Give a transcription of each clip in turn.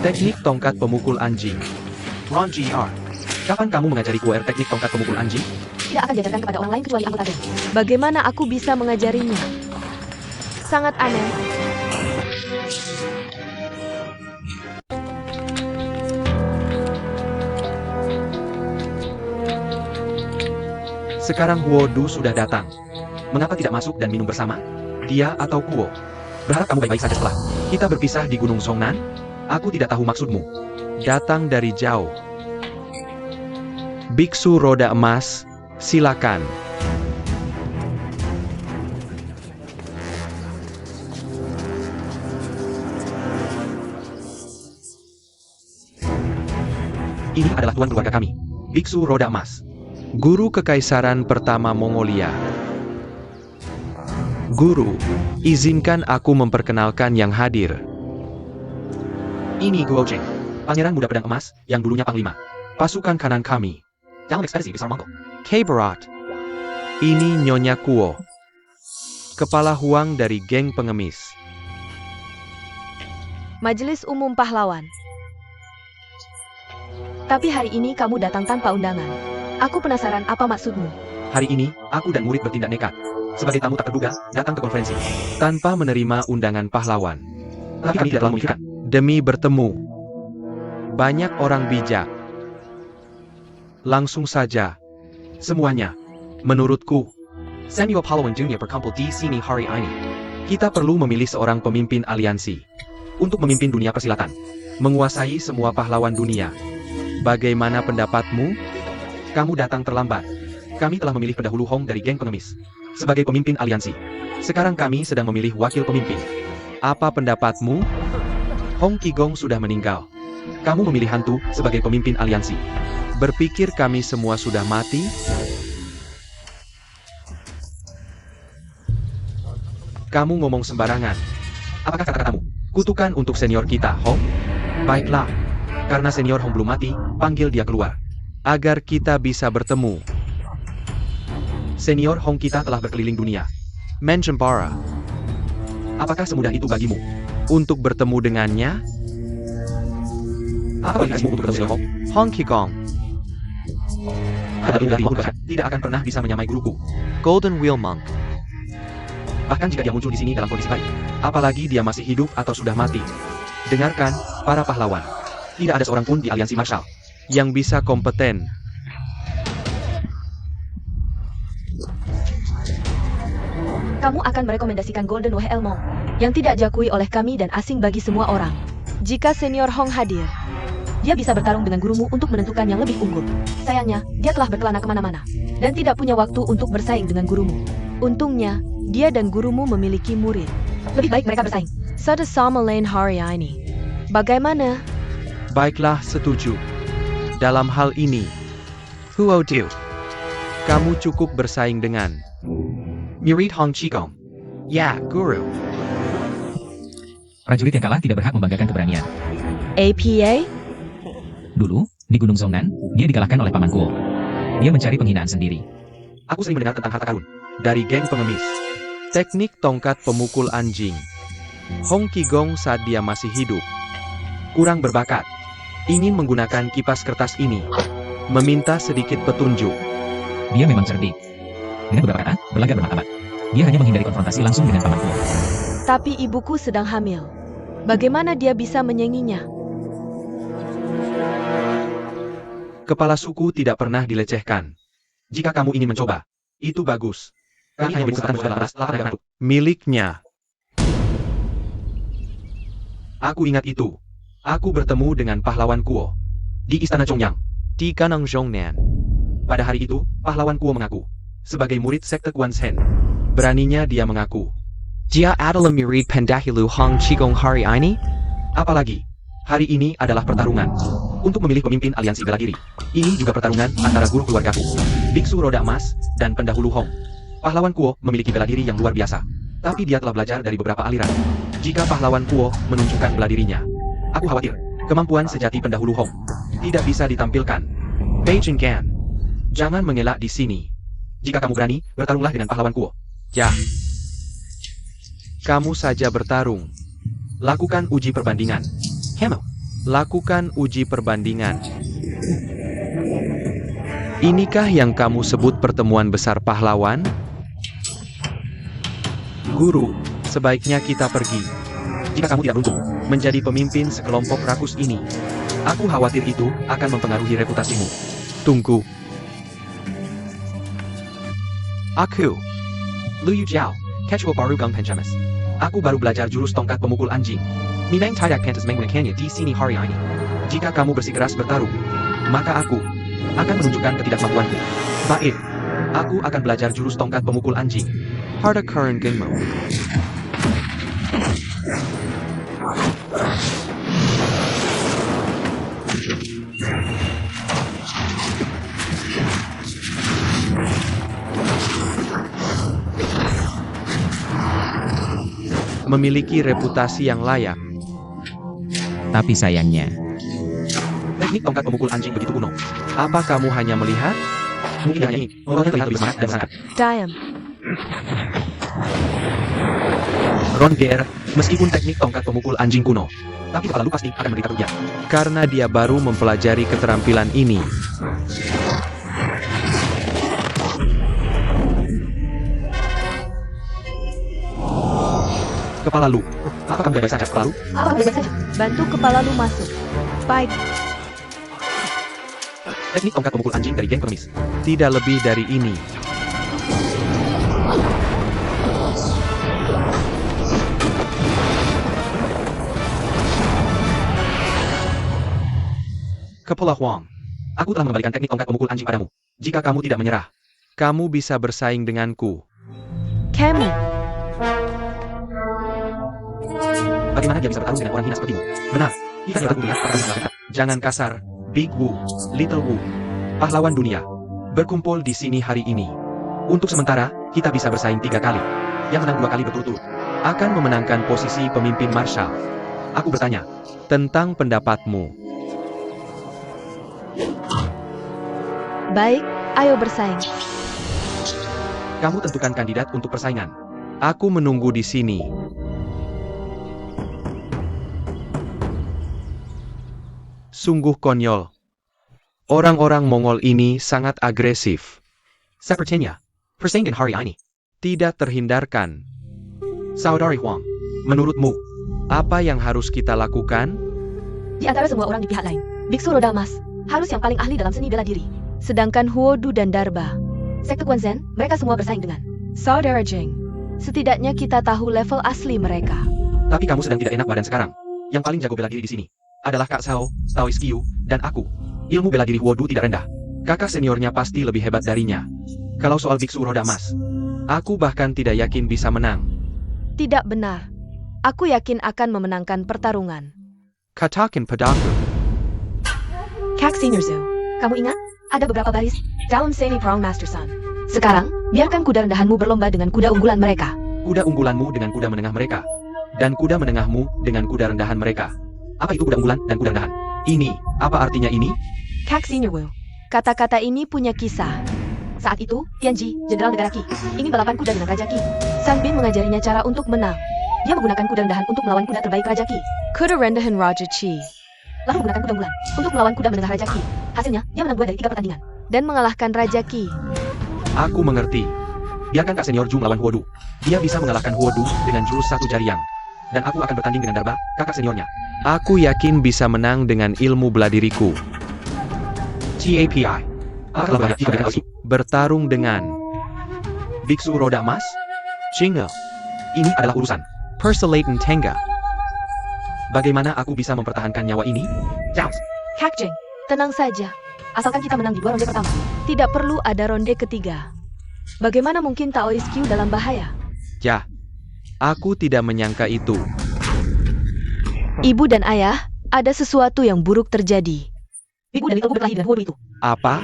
Teknik tongkat pemukul anjing. Ron Gr. Kapan kamu mengajari Kuer teknik tongkat pemukul anjing? Tidak akan diajarkan kepada orang lain kecuali anggota geng. Bagaimana aku bisa mengajarinya? Sangat aneh. Sekarang Huo Du sudah datang. Mengapa tidak masuk dan minum bersama? Dia atau Kuo? Berharap kamu baik-baik saja setelah kita berpisah di Gunung Songnan? Aku tidak tahu maksudmu. Datang dari jauh. Biksu roda emas, silakan. Ini adalah tuan keluarga kami, Biksu roda emas. Guru Kekaisaran Pertama Mongolia. Guru, izinkan aku memperkenalkan yang hadir. Ini Guo Jing, pangeran muda pedang emas yang dulunya panglima pasukan kanan kami. Jangan ekspedisi besar Mongol. K-Barat. Ini Nyonya Kuo, kepala Huang dari geng pengemis. Majelis Umum Pahlawan. Tapi hari ini kamu datang tanpa undangan. Aku penasaran apa maksudmu. Hari ini, aku dan murid bertindak nekat. Sebagai tamu tak terduga, datang ke konferensi. Tanpa menerima undangan pahlawan. Tapi kami tidak telah memikirkan. Demi bertemu. Banyak orang bijak. Langsung saja. Semuanya. Menurutku. Samuel Pahlawan Jr. berkumpul di sini hari ini. Kita perlu memilih seorang pemimpin aliansi. Untuk memimpin dunia persilatan. Menguasai semua pahlawan dunia. Bagaimana pendapatmu? Kamu datang terlambat. Kami telah memilih pendahulu Hong dari geng pengemis sebagai pemimpin aliansi. Sekarang kami sedang memilih wakil pemimpin. Apa pendapatmu? Hong Qigong sudah meninggal. Kamu memilih hantu sebagai pemimpin aliansi. Berpikir kami semua sudah mati? Kamu ngomong sembarangan. Apakah kata-katamu kutukan untuk senior kita, Hong? Baiklah. Karena senior Hong belum mati, panggil dia keluar. Agar kita bisa bertemu. Senior Hong kita telah berkeliling dunia. Menjembara. Apakah semudah itu bagimu? Untuk bertemu dengannya? Apa indikasimu untuk bertemu dengan Hong? Hong Qigong. Ada dari Hong tidak akan pernah bisa menyamai guruku. Golden Wheel Monk. Bahkan jika dia muncul di sini dalam kondisi baik. Apalagi dia masih hidup atau sudah mati. Dengarkan, para pahlawan. Tidak ada seorang pun di aliansi Marshall yang bisa kompeten. Kamu akan merekomendasikan Golden WL Monk yang tidak diakui oleh kami dan asing bagi semua orang. Jika senior Hong hadir, Dia bisa bertarung dengan gurumu untuk menentukan yang lebih unggul. Sayangnya, dia telah berkelana kemana-mana dan tidak punya waktu untuk bersaing dengan gurumu. untungnya, dia dan gurumu memiliki murid. Lebih baik mereka bersaing. Sada sama lain hari ini. Bagaimana? Baiklah, setuju. Dalam hal ini, Huo Du, kamu cukup bersaing dengan murid Hong Qigong. Ya, guru. Prajurit yang kalah tidak berhak membanggakan keberanian. APA? Dulu, di Gunung Zhongnan, dia dikalahkan oleh Paman Kuo. Dia mencari penghinaan sendiri. Aku sering mendengar tentang harta karun dari geng pengemis. Teknik tongkat pemukul anjing. Hong Qigong saat dia masih hidup. Kurang berbakat. Ingin menggunakan kipas kertas ini. Meminta sedikit petunjuk. Dia memang cerdik. Dengan beberapa kata, berlagak bermartabat. Dia hanya menghindari konfrontasi langsung dengan Paman Kuo. Tapi ibuku sedang hamil. Bagaimana dia bisa menyainginya? Kepala suku tidak pernah dilecehkan. Jika kamu ingin mencoba, itu bagus. Kami hanya berkesempatan dalam larangan miliknya. Aku ingat itu. Aku bertemu dengan pahlawan Kuo di Istana Zhongyang, di Ganong Zhongnan. Pada hari itu, pahlawan Kuo mengaku sebagai murid sekte Quan Shen. Beraninya dia mengaku. Dia adalah murid pendahulu Hong Qigong hari ini? Apalagi, hari ini adalah pertarungan untuk memilih pemimpin aliansi bela diri. Ini juga pertarungan antara guru keluargaku, biksu roda emas, dan pendahulu Hong. Pahlawan Kuo memiliki bela diri yang luar biasa, tapi dia telah belajar dari beberapa aliran. Jika pahlawan Kuo menunjukkan bela dirinya, aku khawatir kemampuan sejati pendahulu Hong tidak bisa ditampilkan. Beijing Gan, jangan mengelak di sini. Jika kamu berani, bertarunglah dengan pahlawan Kuo. Ya. Kamu saja bertarung. Lakukan uji perbandingan. Hemo. Lakukan uji perbandingan. Inikah yang kamu sebut pertemuan besar pahlawan? Guru, sebaiknya kita pergi. Jika kamu tidak beruntung menjadi pemimpin sekelompok rakus ini, aku khawatir itu akan mempengaruhi reputasimu. Tunggu. Aku, Liu Jiao, Ketua baru Gang Pencemas. Aku baru belajar jurus tongkat pemukul anjing. Memang tidak pantas menggunakannya di sini hari ini. Jika kamu bersikeras bertarung, maka aku akan menunjukkan ketidakmampuanku. Baik, aku akan belajar jurus tongkat pemukul anjing. Harda Current Genmo. Memiliki reputasi yang layak. Tapi sayangnya, Teknik tongkat pemukul anjing begitu kuno. Apa kamu hanya melihat? Mungkin hanya ini. Orangnya terlihat lebih semangat dan semangat. Diam. Rongear, meskipun teknik tongkat pemukul anjing kuno, tapi kepala lu pasti akan menderita kerugian. Karena dia baru mempelajari keterampilan ini. Kepala lu. Apa kamu baik saja kepala lu? Apa baik saja? Bantu kepala lu masuk. Baik. Teknik tongkat pemukul anjing dari geng pengemis. Tidak lebih dari ini. Kepala Huang. Aku telah mengembalikan teknik tongkat pemukul anjing padamu. Jika kamu tidak menyerah, kamu bisa bersaing denganku. Kami. Bagaimana dia bisa bertarung dengan orang hina sepertimu? Benar. Kita tidak melihat apa yang melakukan. Jangan kasar. Big Wu, Little Wu, pahlawan dunia, berkumpul di sini hari ini. Untuk sementara, kita bisa bersaing 3 kali. Yang menang 2 kali berturut-turut akan memenangkan posisi pemimpin marshal. Aku bertanya tentang pendapatmu. Baik, ayo bersaing. Kamu tentukan kandidat untuk persaingan. Aku menunggu di sini. Sungguh konyol. Orang-orang Mongol ini sangat agresif. Sepertinya, persaingan hari ini tidak terhindarkan. Saudari Huang, menurutmu, apa yang harus kita lakukan? Di antara semua orang di pihak lain, Biksu Roda Emas harus yang paling ahli dalam seni bela diri. Sedangkan Huodu dan Darba, Sekte Guanzhen, mereka semua bersaing dengan Saudara Jeng. Setidaknya kita tahu level asli mereka. Tapi kamu sedang tidak enak badan sekarang. Yang paling jago bela diri di sini adalah Kak Sao, Taoist Qiu, dan aku. Ilmu bela diri Huodu tidak rendah. Kakak seniornya pasti lebih hebat darinya. Kalau soal Biksu Roda Emas, aku bahkan tidak yakin bisa menang. Tidak benar. Aku yakin akan memenangkan pertarungan. Katakan padaku. Kak Senior Zhou. Kamu ingat? Ada beberapa baris dalam seni Prong Master Sun. Sekarang, biarkan kuda rendahanmu berlomba dengan kuda unggulan mereka. Kuda unggulanmu dengan kuda menengah mereka. Dan kuda menengahmu dengan kuda rendahan mereka. Apa itu kuda unggulan dan kuda rendahan? Ini, apa artinya ini? Kak Senior Wu. Kata-kata ini punya kisah. Saat itu, Tianji, Jenderal Negara Qi, ingin balapan kuda dengan Raja Qi. Sang Bin mengajarinya cara untuk menang. Dia menggunakan kuda rendahan untuk melawan kuda terbaik Raja Qi. Kuda rendahan Raja Qi. Lalu menggunakan kuda unggulan untuk melawan kuda menengah Raja Qi. Hasilnya, dia menang 2 dari 3 pertandingan. Dan mengalahkan Raja Qi. Aku mengerti. Biarkan Kak Senior Ju melawan Huodu. Dia bisa mengalahkan Huodu dengan jurus 1 jari yang. Dan aku akan bertanding dengan Darba, kakak seniornya. Aku yakin bisa menang dengan ilmu bela diriku. TAPI. Bertarung dengan Biksu Roda Emas? Jingle. Ini adalah urusan Persilatan Tenga. Bagaimana aku bisa mempertahankan nyawa ini? Jaws. Kak Jeng, Tenang saja. asalkan kita menang di 2 ronde pertama. Tidak perlu ada ronde ketiga. Bagaimana mungkin Taoist Qiu dalam bahaya? Ya, aku tidak menyangka itu. Ibu dan ayah, ada sesuatu yang buruk terjadi. Ibu dan Little Wu berkelahi dengan Huodu itu. Apa?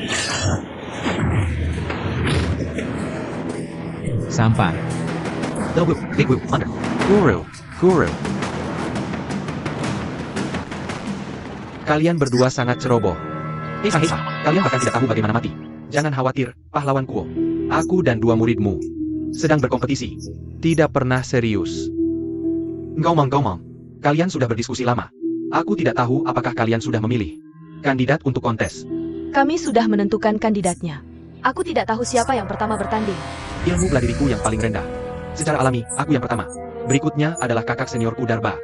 sampah. Little Wu, Big Wu, under. Guru. Kalian berdua sangat ceroboh. Hei, kalian bahkan tidak tahu bagaimana mati. Jangan khawatir, pahlawan Kuo. Aku dan 2 muridmu sedang berkompetisi. Tidak pernah serius. Ngomong, kalian sudah berdiskusi lama. Aku tidak tahu apakah kalian sudah memilih kandidat untuk kontes. Kami sudah menentukan kandidatnya. Aku tidak tahu siapa yang pertama bertanding. Ilmu bela diriku yang paling rendah. Secara alami, aku yang pertama. Berikutnya adalah kakak seniorku Darba.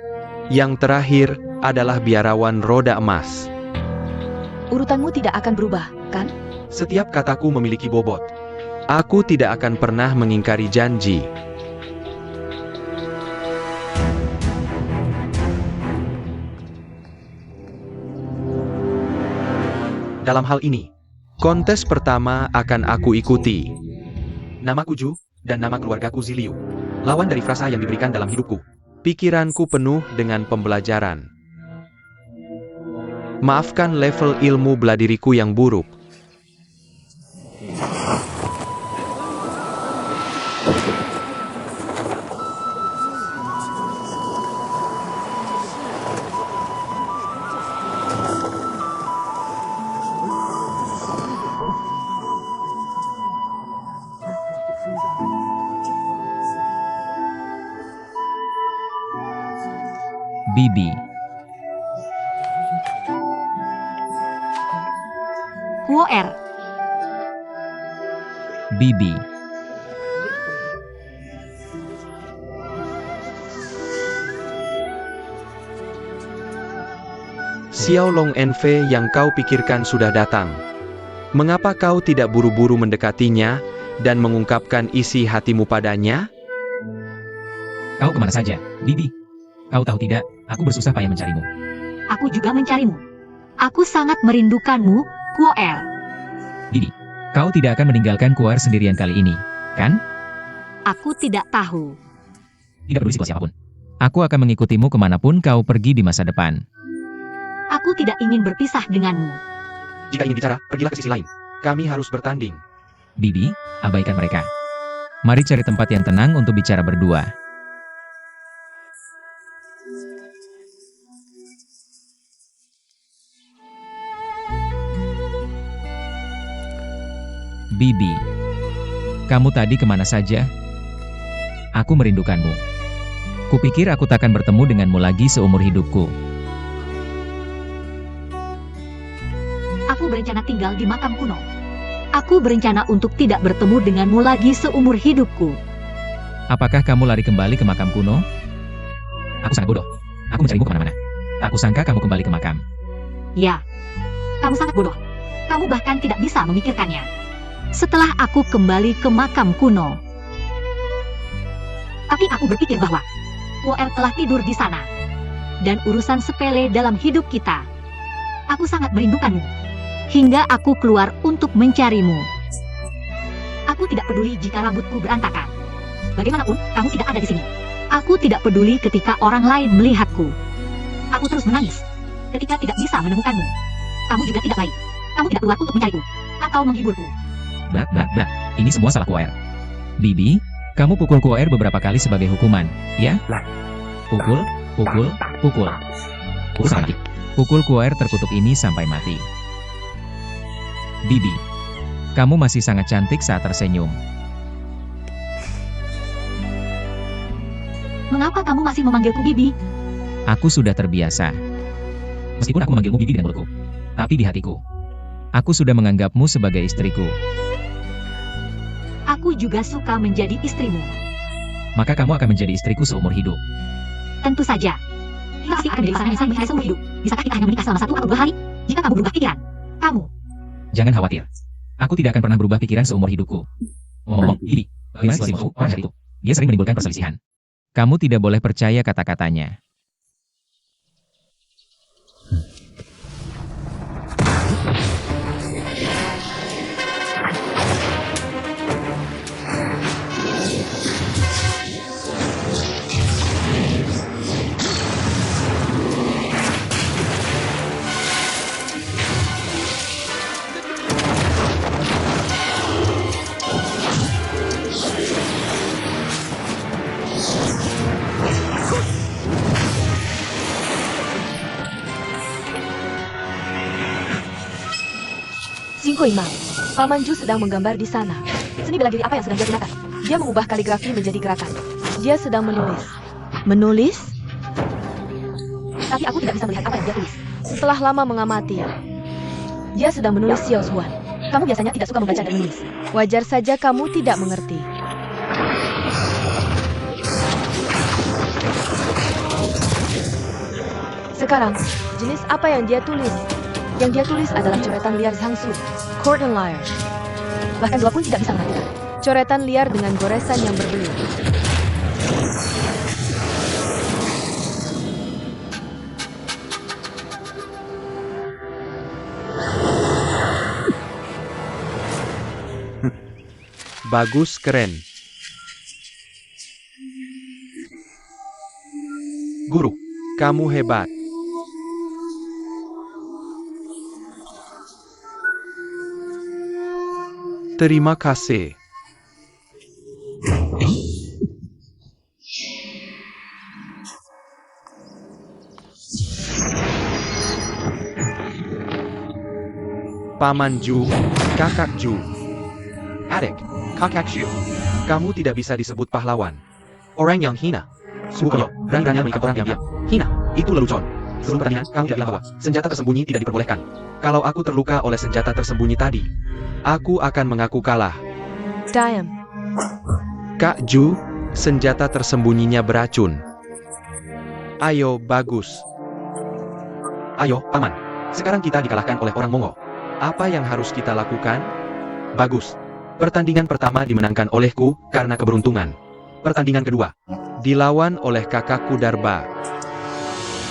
Yang terakhir adalah biarawan roda emas. Urutanmu tidak akan berubah, kan? Setiap kataku memiliki bobot. Aku tidak akan pernah mengingkari janji. Dalam hal ini, kontes pertama akan aku ikuti. Namaku Ju, dan nama keluargaku Ziliu. Lawan dari frasa yang diberikan dalam hidupku. Pikiranku penuh dengan pembelajaran. Maafkan level ilmu bela diriku yang buruk. Bibi. Kuo R. Bibi. Xiao Long NV yang kau pikirkan sudah datang. Mengapa kau tidak buru-buru mendekatinya dan mengungkapkan isi hatimu padanya? Kau kemana saja, Bibi? Kau tahu tidak, aku bersusah payah mencarimu. Aku juga mencarimu. Aku sangat merindukanmu, Kuo R. Bibi, kau tidak akan meninggalkan Kuar sendirian kali ini, kan? Aku tidak tahu. Tidak peduli siapapun. Aku akan mengikutimu kemanapun kau pergi di masa depan. Aku tidak ingin berpisah denganmu. Jika ingin bicara, pergilah ke sisi lain. Kami harus bertanding. Bibi, abaikan mereka. Mari cari tempat yang tenang untuk bicara berdua. Bibi, kamu tadi kemana saja? Aku merindukanmu. Kupikir aku takkan bertemu denganmu lagi seumur hidupku. Aku berencana tinggal di makam kuno. Aku berencana untuk tidak bertemu denganmu lagi seumur hidupku. Apakah kamu lari kembali ke makam kuno? Aku sangat bodoh. Aku mencarimu kemana-mana. Aku sangka kamu kembali ke makam. Ya, kamu sangat bodoh. Kamu bahkan tidak bisa memikirkannya. Setelah aku kembali ke makam kuno. Tapi aku berpikir bahwa Kuo R telah tidur di sana. Dan urusan sepele dalam hidup kita. Aku sangat merindukanmu. Hingga aku keluar untuk mencarimu. Aku tidak peduli jika rambutku berantakan. Bagaimanapun, kamu tidak ada di sini. Aku tidak peduli ketika orang lain melihatku. Aku terus menangis ketika tidak bisa menemukanmu. Kamu juga tidak baik. Kamu tidak keluar untuk mencariku atau menghiburku. Blah, blah, blah. Ini semua salah Kuar. Bibi, kamu pukul Kuar beberapa kali sebagai hukuman, ya? Pukul, pukul, pukul. Pukul sampai mati. Pukul Kuar terkutuk ini sampai mati. Bibi, kamu masih sangat cantik saat tersenyum. Mengapa kamu masih memanggilku Bibi? Aku sudah terbiasa. Meskipun aku memanggilmu Bibi dengan mulutku, tapi di hatiku, aku sudah menganggapmu sebagai istriku. Aku juga suka menjadi istrimu. Maka kamu akan menjadi istriku seumur hidup. Tentu saja. Kita pasti akan menjadi pasangan yang saling mencintai seumur hidup. Bisakah kita hanya menikah selama 1 atau 2 hari? Jika kamu berubah pikiran, kamu. Jangan khawatir. Aku tidak akan pernah berubah pikiran seumur hidupku. Ngomong, Bibi, bagaimana situasimu orang hari itu? Dia sering menimbulkan perselisihan. Kamu tidak boleh percaya kata-katanya. Singko Imam, Paman Ju sedang menggambar di sana. Seni bela diri apa yang sedang dia gunakan? Dia mengubah kaligrafi menjadi gerakan. Dia sedang menulis. Menulis? Tapi aku tidak bisa melihat apa yang dia tulis. Setelah lama mengamati, Dia sedang menulis Xiao Xuan. Kamu biasanya tidak suka membaca dan menulis. wajar saja kamu tidak mengerti. Sekarang, Jenis apa yang dia tulis? yang dia tulis adalah coretan liar Zhangsu. Court and liar. Bahkan dua pun tidak bisa mengartikan. Coretan liar dengan goresan yang berbelit. Bagus, keren. Guru, kamu hebat. Terima kasih. Paman Ju, kakak Ju. Adik, kakak Ju. Kamu tidak bisa disebut pahlawan. Orang yang hina. Sungguh, berani-beraninya mengikat orang diam-diam. Hina, itu lelucon. Sebelum pertandingan, kamu tidak bilang bahwa senjata tersembunyi tidak diperbolehkan. Kalau aku terluka oleh senjata tersembunyi tadi, aku akan mengaku kalah. Diam. Kak Ju, senjata tersembunyinya beracun. Ayo, bagus. Ayo, Paman. Sekarang kita dikalahkan oleh orang Mongo. Apa yang harus kita lakukan? Bagus. Pertandingan pertama dimenangkan olehku karena keberuntungan. Pertandingan kedua dilawan oleh kakakku Darba.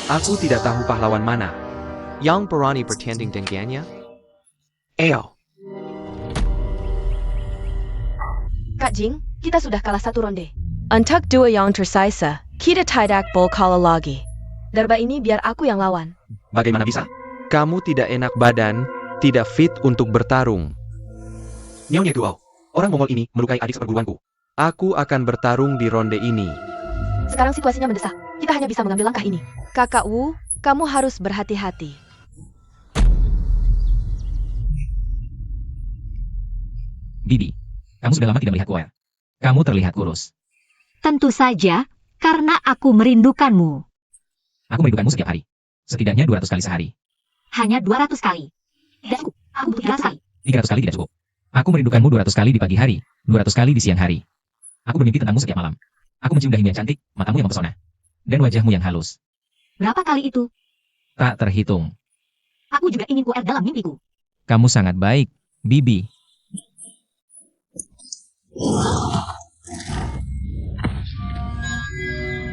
Aku tidak tahu pahlawan mana yang berani bertanding dengannya. Ayo. Kak Jing, kita sudah kalah satu ronde. Untuk dua yang tersisa, kita tidak boleh kalah lagi. Darba ini biar aku yang lawan. Bagaimana bisa? Kamu tidak enak badan, tidak fit untuk bertarung. Nyonya Guo, orang Mongol ini melukai adik seperguruanku. Aku akan bertarung di ronde ini. Sekarang situasinya mendesak. Kita hanya bisa mengambil langkah ini. Kakak Wu, kamu harus berhati-hati. Bibi, kamu sudah lama tidak melihat Kuoer. Kamu terlihat kurus. Tentu saja, karena aku merindukanmu. Aku merindukanmu setiap hari. Setidaknya 200 kali sehari. Hanya 200 kali. Tidak cukup. Aku butuh 300 kali. 300 kali tidak cukup. Aku merindukanmu 200 kali di pagi hari, 200 kali di siang hari. Aku bermimpi tentangmu setiap malam. Aku mencium dahimu yang cantik, matamu yang mempesona, dan wajahmu yang halus. Berapa kali itu? Tak terhitung. Aku juga ingin Kuoer dalam mimpiku. Kamu sangat baik, Bibi.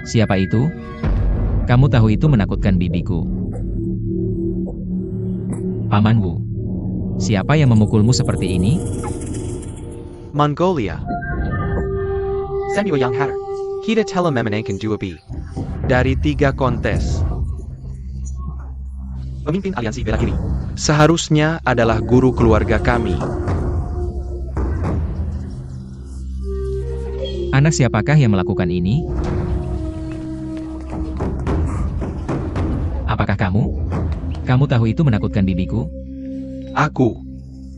Siapa itu? Kamu tahu itu menakutkan bibiku. Paman Wu. Siapa yang memukulmu seperti ini? Mongolia. Senyo Yang Hatter. Kita telah memenangkan 2B. Dari 3 kontes. Pemimpin aliansi bela diri. Seharusnya adalah guru keluarga kami. Anak siapakah yang melakukan ini? Apakah kamu? Kamu tahu itu menakutkan bibiku? Aku.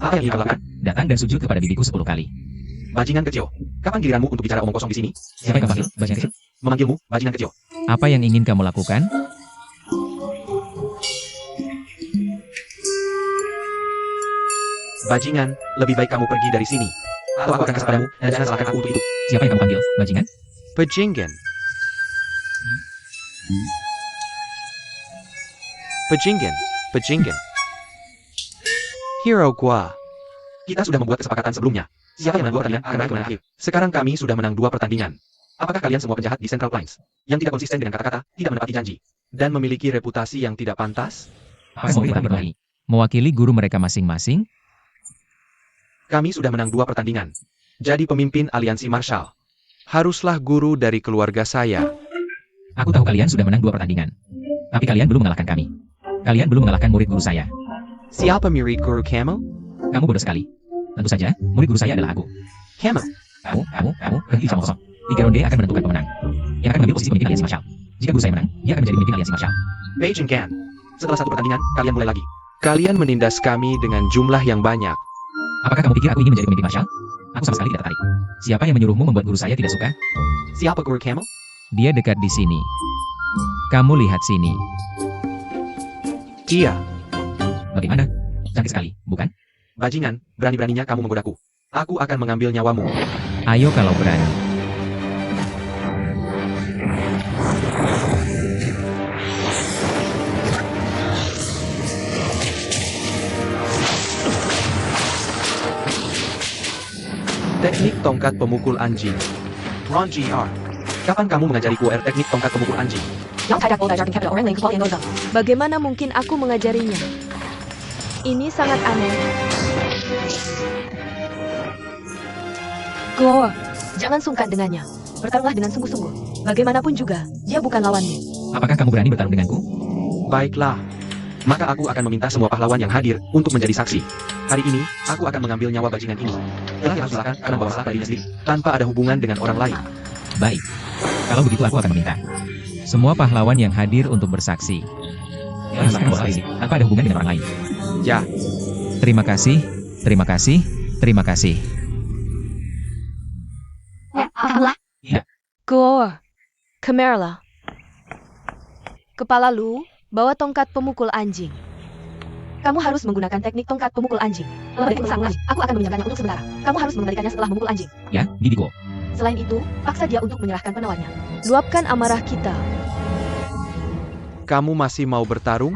Apa yang ia lakukan? Datang dan sujud kepada bibiku 10 kali. Bajingan kecil. Kapan giliranmu untuk bicara omong kosong di sini? Siapa yang kamu panggil? Bajingan kecil? Memanggilmu, bajingan kecil. Apa yang ingin kamu lakukan? Bajingan, lebih baik kamu pergi dari sini. Atau aku akan kasih padamu, dan jangan salahkan aku untuk itu. Siapa yang kamu panggil? Bajingan? Bajingan. Bajingan. Bajingan. Hero gua. Kita sudah membuat kesepakatan sebelumnya. Siapa yang menang 2 pertandingan akan naik ke menang akhir. Sekarang kami sudah menang 2 pertandingan. Apakah kalian semua penjahat di Central Plains? Yang tidak konsisten dengan kata-kata, tidak menepati janji, dan memiliki reputasi yang tidak pantas? Apa yang mau kita berlari? Mewakili guru mereka masing-masing? Kami sudah menang 2 pertandingan. Jadi pemimpin aliansi Marshall. Haruslah guru dari keluarga saya. Aku tahu kalian sudah menang 2 pertandingan. Tapi kalian belum mengalahkan kami. Kalian belum mengalahkan murid guru saya. Siapa murid guru kamu? Kamu bodoh sekali. Tentu saja, murid guru saya adalah aku. Kamu. Kamu, berhenti sama kosong. 3 ronde akan menentukan pemenang. Yang akan mengambil posisi pemimpin aliansi Marshall. Jika guru saya menang, dia akan menjadi pemimpin aliansi Marshall. Beijing Gan. Setelah 1 pertandingan, kalian mulai lagi. Kalian menindas kami dengan jumlah yang banyak. Apakah kamu pikir aku ingin menjadi pemimpin Marshall? Aku sama sekali tidak tertarik. Siapa yang menyuruhmu membuat guru saya tidak suka? Siapa guru kamu? Dia dekat di sini. Kamu lihat sini. Iya, Bagaimana? Cantik sekali, bukan? bajingan, berani-beraninya kamu menggodaku. Aku akan mengambil nyawamu. Ayo kalau berani. Teknik tongkat pemukul anjing. Ron GR. Kapan kamu mengajari QR teknik tongkat pemukul anjing? Yang tidak boleh jargon capital orang lain kecuali yang gozang. Bagaimana mungkin aku mengajarinya? Ini sangat aneh. Go, jangan sungkan dengannya. Bertarunglah dengan sungguh-sungguh. Bagaimanapun juga, dia bukan lawanmu. Apakah kamu berani bertarung denganku? Baiklah. Maka aku akan meminta semua pahlawan yang hadir untuk menjadi saksi. Hari ini, aku akan mengambil nyawa bajingan ini. Telah dipersilakan karena membawa masalah dirinya sendiri, tanpa ada hubungan dengan orang lain. Baik. Kalau begitu aku akan meminta semua pahlawan yang hadir untuk bersaksi. Silakan membawa masalah ini, tanpa ada hubungan dengan orang lain. Ya, Terima kasih, terima kasih, terima kasih. Kamulah, Go, Camerla. Kepala Lu, bawa tongkat pemukul anjing. Kamu harus menggunakan teknik tongkat pemukul anjing. Lebih sang anjing, aku akan meminjamkannya untuk sementara. Kamu harus mengembalikannya setelah memukul anjing. Ya, Bibigo. Selain itu, paksa dia untuk menyerahkan penawarnya. Luapkan amarah kita. kamu masih mau bertarung?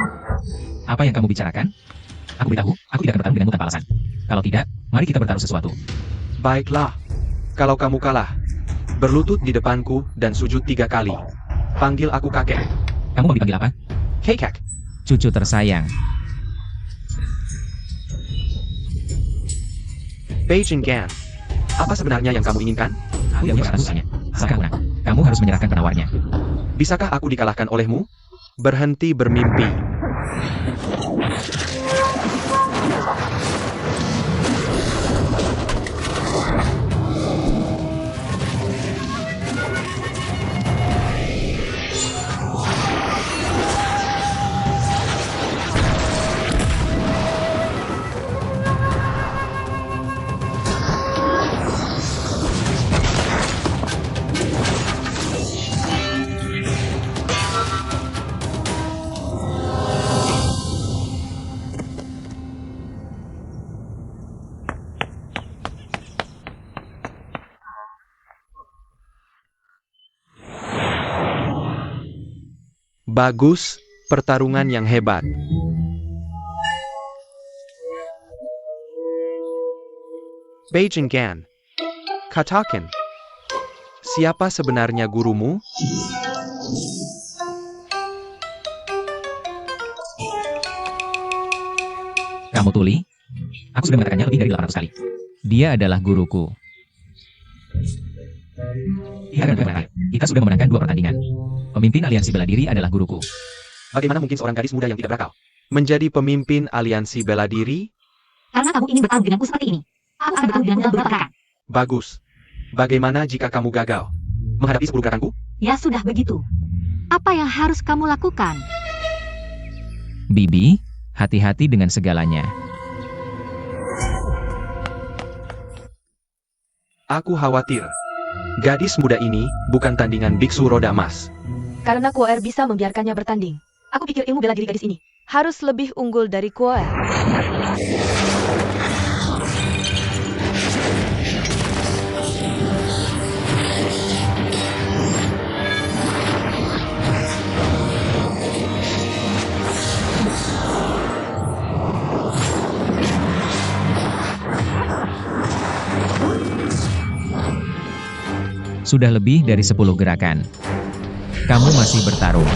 Apa yang kamu bicarakan? Aku beritahu, aku tidak akan bertarung denganmu tanpa alasan. Kalau tidak, mari kita bertaruh sesuatu. Baiklah. Kalau kamu kalah, berlutut di depanku dan sujud 3 kali. Panggil aku kakek. Kamu mau dipanggil apa? Kekek. Cucu tersayang. Beijing Gan. Apa sebenarnya yang kamu inginkan? Aku tidak punya urusannya. Asalkan menang, kamu harus menyerahkan penawarnya. Bisakah aku dikalahkan olehmu? Berhenti bermimpi. Bagus, pertarungan yang hebat. Beijing Gan. Katakan, siapa sebenarnya gurumu? Kamu tuli? Aku sudah mengatakannya lebih dari 800 kali. Dia adalah guruku. Kita sudah memenangkan 2 pertandingan. Pemimpin aliansi bela diri adalah guruku. Bagaimana mungkin seorang gadis muda yang tidak berakal menjadi pemimpin aliansi bela diri? karena kamu ingin bertarung denganku seperti ini. Aku akan bertarung denganmu dalam beberapa gerakan. Bagus. Bagaimana jika kamu gagal menghadapi 10 gerakanku? Ya sudah begitu. Apa yang harus kamu lakukan? Bibi, hati-hati dengan segalanya. Aku khawatir. Gadis muda ini bukan tandingan biksu roda emas. Karena Kuoer bisa membiarkannya bertanding. Aku pikir ilmu bela diri gadis ini Harus lebih unggul dari Kuoer. Sudah lebih dari 10 gerakan. Kamu masih bertarung.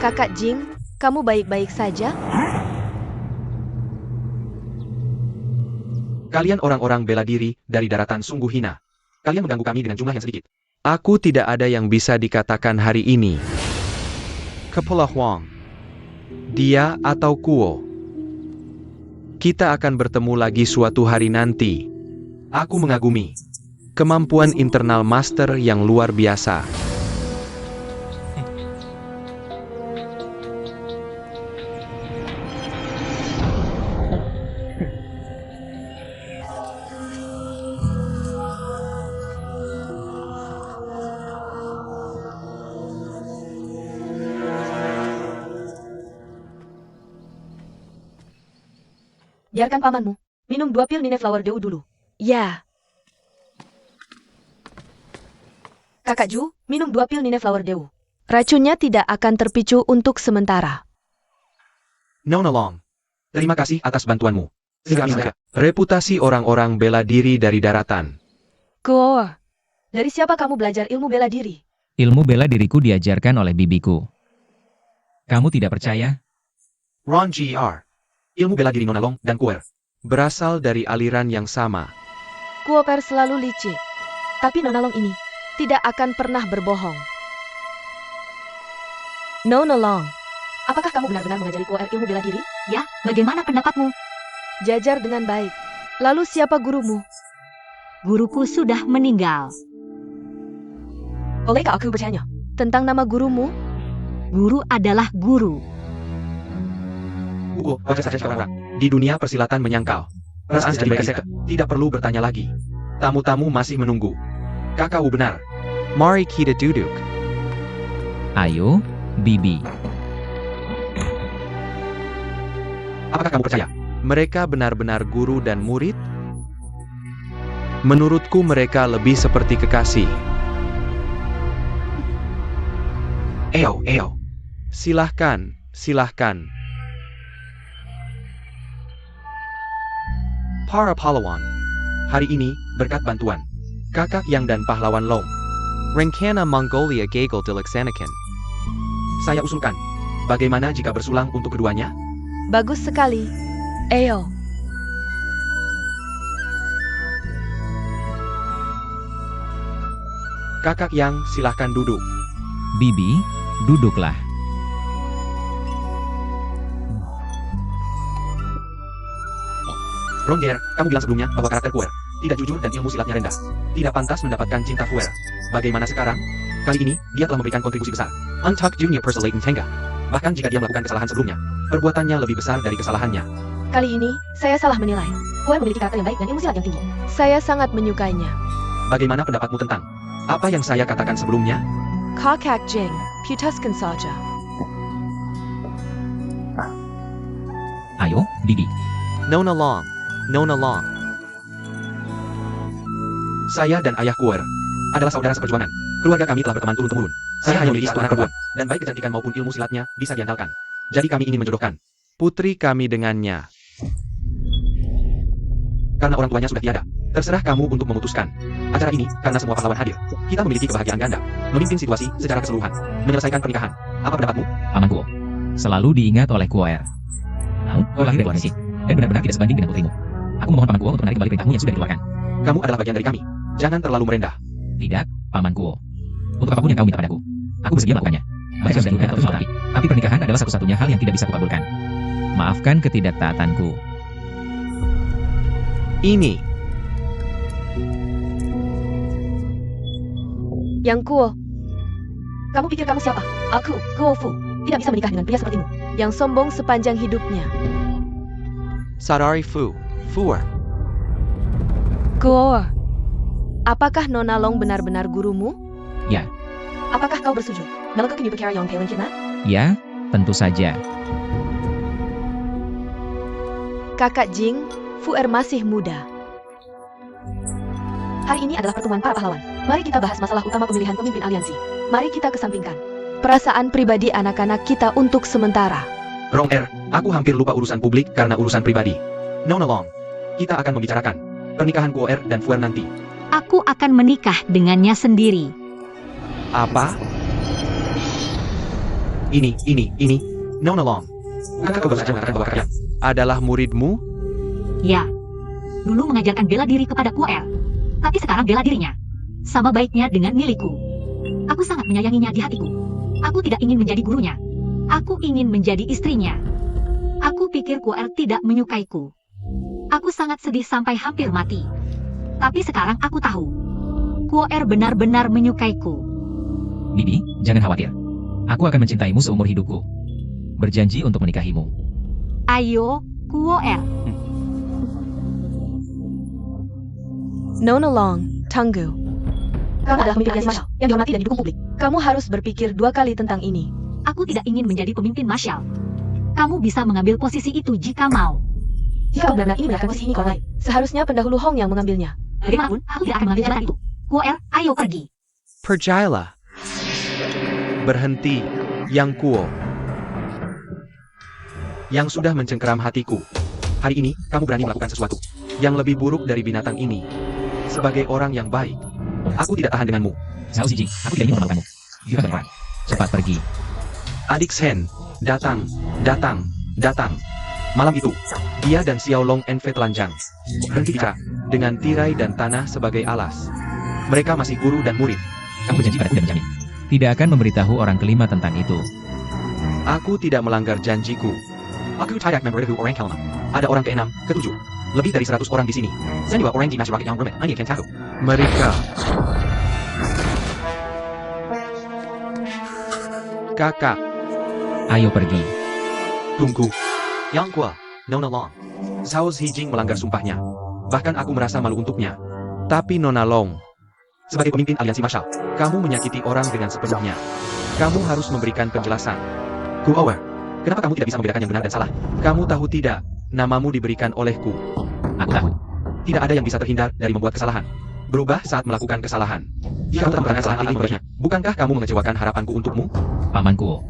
Kakak Jing, kamu baik-baik saja? Kalian orang-orang bela diri dari daratan sungguh hina. Kalian mengganggu kami dengan jumlah yang sedikit. Aku tidak ada yang bisa dikatakan hari ini. Kepala Huang. Dia atau Kuo. Kita akan bertemu lagi suatu hari nanti. Aku mengagumi kemampuan internal master yang luar biasa. Biarkan pamanmu minum 2 pil Nine Flower Dew dulu. Ya, Kakak Ju, minum 2 pil Nine Flower Dew. racunnya tidak akan terpicu untuk sementara. Nona Long, terima kasih atas bantuanmu. Segala reputasi orang-orang bela diri dari daratan. Kuoer, Dari siapa kamu belajar ilmu bela diri? Ilmu bela diriku diajarkan oleh bibiku. Kamu tidak percaya? Ron Gr. Ilmu bela diri Nona Long dan Kuer berasal dari aliran yang sama. Kuoper selalu licik. Tapi Nona Long ini, Tidak akan pernah berbohong. Nona Long, apakah kamu benar-benar mengajari Kuer ilmu bela diri? Ya, bagaimana pendapatmu? jajar dengan baik. Lalu siapa gurumu? Guruku sudah meninggal. Bolehkah aku bertanya? Tentang nama gurumu? Guru adalah guru. Hugo, wajar saja jika orang di dunia persilatan menyangkal. Perasaan jadi baik tidak perlu bertanya lagi. Tamu-tamu masih menunggu. Kakak benar. Mari kita duduk. Ayo, Bibi. Apakah kamu percaya? Mereka benar-benar guru dan murid? Menurutku mereka lebih seperti kekasih. Eo. Silahkan. Para pahlawan. Hari ini, berkat bantuan Kakak Yang dan Pahlawan Long, Rencana Mongolia Gagal Dilaksanakan. Saya usulkan, bagaimana jika bersulang untuk keduanya? Bagus sekali. Eyo, Kakak Yang, silahkan duduk. Bibi, duduklah. Rongger, kamu bilang sebelumnya bahwa karakter Kuer tidak jujur dan ilmu silatnya rendah. Tidak pantas mendapatkan cinta Kuer. Bagaimana sekarang? Kali ini, dia telah memberikan kontribusi besar. Untuck Junior Persolating Tenga. Bahkan jika dia melakukan kesalahan sebelumnya, perbuatannya lebih besar dari kesalahannya. Kali ini, saya salah menilai. Kuer memiliki karakter yang baik dan ilmu silat yang tinggi. saya sangat menyukainya. Bagaimana pendapatmu tentang apa yang saya katakan sebelumnya? Kakak Jing, putuskan saja. Ayo, Bibi. Nona Long. Saya dan ayah Kuer adalah saudara seperjuangan. Keluarga kami telah berteman turun-temurun. Saya hanya memiliki satu anak perempuan, dan baik kecantikan maupun ilmu silatnya bisa diandalkan. Jadi kami ingin menjodohkan putri kami dengannya. Karena orang tuanya sudah tiada, terserah kamu untuk memutuskan. Acara ini, karena semua pahlawan hadir, kita memiliki kebahagiaan ganda. Memimpin situasi secara keseluruhan. Menyelesaikan pernikahan. Apa pendapatmu? Pamanku. Selalu diingat oleh Kuoer. Namun, kau lahir dari luar fisik, dan benar-benar tidak sebanding dengan putrimu. Aku memohon Pamanku untuk menarik kembali perintahmu yang sudah dikeluarkan. Kamu adalah bagian dari kami. Jangan terlalu merendah. Tidak, Pamanku. Untuk apapun yang kau minta padaku, aku bersedia melakukannya. Baik sudah bukan atau soal tapi pernikahan adalah satu-satunya hal yang tidak bisa kukabulkan. Maafkan ketidaktaatanku. Ini. Yang Kuo, Kamu pikir kamu siapa? Aku, Kuo Fu, tidak bisa menikah dengan pria sepertimu. yang sombong sepanjang hidupnya. Sadari Fu. Fuer. Kuoer, apakah Nona Long benar-benar gurumu? Ya, Apakah kau bersujud melekuk New Perkara Yong Pelen Kidnap? ya, tentu saja. Kakak Jing, Fuer masih muda. Hari ini adalah pertemuan para pahlawan. Mari kita bahas masalah utama pemilihan pemimpin aliansi. Mari kita kesampingkan Perasaan pribadi anak-anak kita untuk sementara. Ronger, aku hampir lupa urusan publik karena urusan pribadi. Nona Long, kita akan membicarakan pernikahan Kuoer dan Fuer nanti. Aku akan menikah dengannya sendiri. Apa? Ini. Nona Long. Bukankah kau baru saja mengatakan bahwa kalian adalah muridmu? Ya, dulu mengajarkan bela diri kepada Kuoer, tapi sekarang bela dirinya. Sama baiknya dengan milikku. Aku sangat menyayanginya di hatiku. Aku tidak ingin menjadi gurunya. Aku ingin menjadi istrinya. Aku pikir Kuoer tidak menyukaiku. Aku sangat sedih sampai hampir mati. Tapi sekarang aku tahu. Kuoer benar-benar menyukaiku. Bibi, jangan khawatir. Aku akan mencintaimu seumur hidupku. Berjanji untuk menikahimu. Ayo, Kuoer. Nona Long, Tunggu. Kamu adalah pemimpin aliansi Marshall yang dihormati dan didukung publik. Kamu harus berpikir 2 kali tentang ini. Aku tidak ingin menjadi pemimpin Marshall. Kamu bisa mengambil posisi itu jika mau. Jika kamu benar-benar ingin menyerahkan posisi ini ke orang lain, Seharusnya pendahulu Hong yang mengambilnya. Bagaimanapun, aku tidak akan mengambil jabatan itu. Kuoer, ayo pergi. Percayalah. Berhenti, Yang Kuo. Yang sudah mencengkeram hatiku. Hari ini, kamu berani melakukan sesuatu yang lebih buruk dari binatang ini. Sebagai orang yang baik, aku tidak tahan denganmu. Zhao Zijing, aku tidak ingin memalukanmu. Juga berperang. Cepat pergi. Adik Shen, datang. Malam itu, dia dan Xiao Long Enve telanjang. Berhenti bicara, dengan tirai dan tanah sebagai alas. Mereka masih guru dan murid. Kamu berjanji padaku dan menjamin tidak akan memberitahu orang kelima tentang itu. Aku tidak melanggar janjiku. Aku tidak memberitahu orang kelima. Ada orang ke-6, ke-7. Lebih dari 100 orang di sini. Saya juga orang di masyarakat yang rumit. Hanya akan tahu. Mereka. Kakak. Ayo pergi. Tunggu. Yang Kuo, Nona Long. Zhao Zijing melanggar sumpahnya. Bahkan aku merasa malu untuknya. Tapi Nona Long, sebagai pemimpin aliansi Marshall, kamu menyakiti orang dengan sepenuhnya. Kamu harus memberikan penjelasan. Kuoer, kenapa kamu tidak bisa membedakan yang benar dan salah? Kamu tahu tidak, namamu diberikan olehku. Aku tahu. Tidak ada yang bisa terhindar dari membuat kesalahan. Berubah saat melakukan kesalahan. Jika kamu telah melakukan kesalahan ini, bukankah kamu mengecewakan harapanku untukmu? Paman Kuo.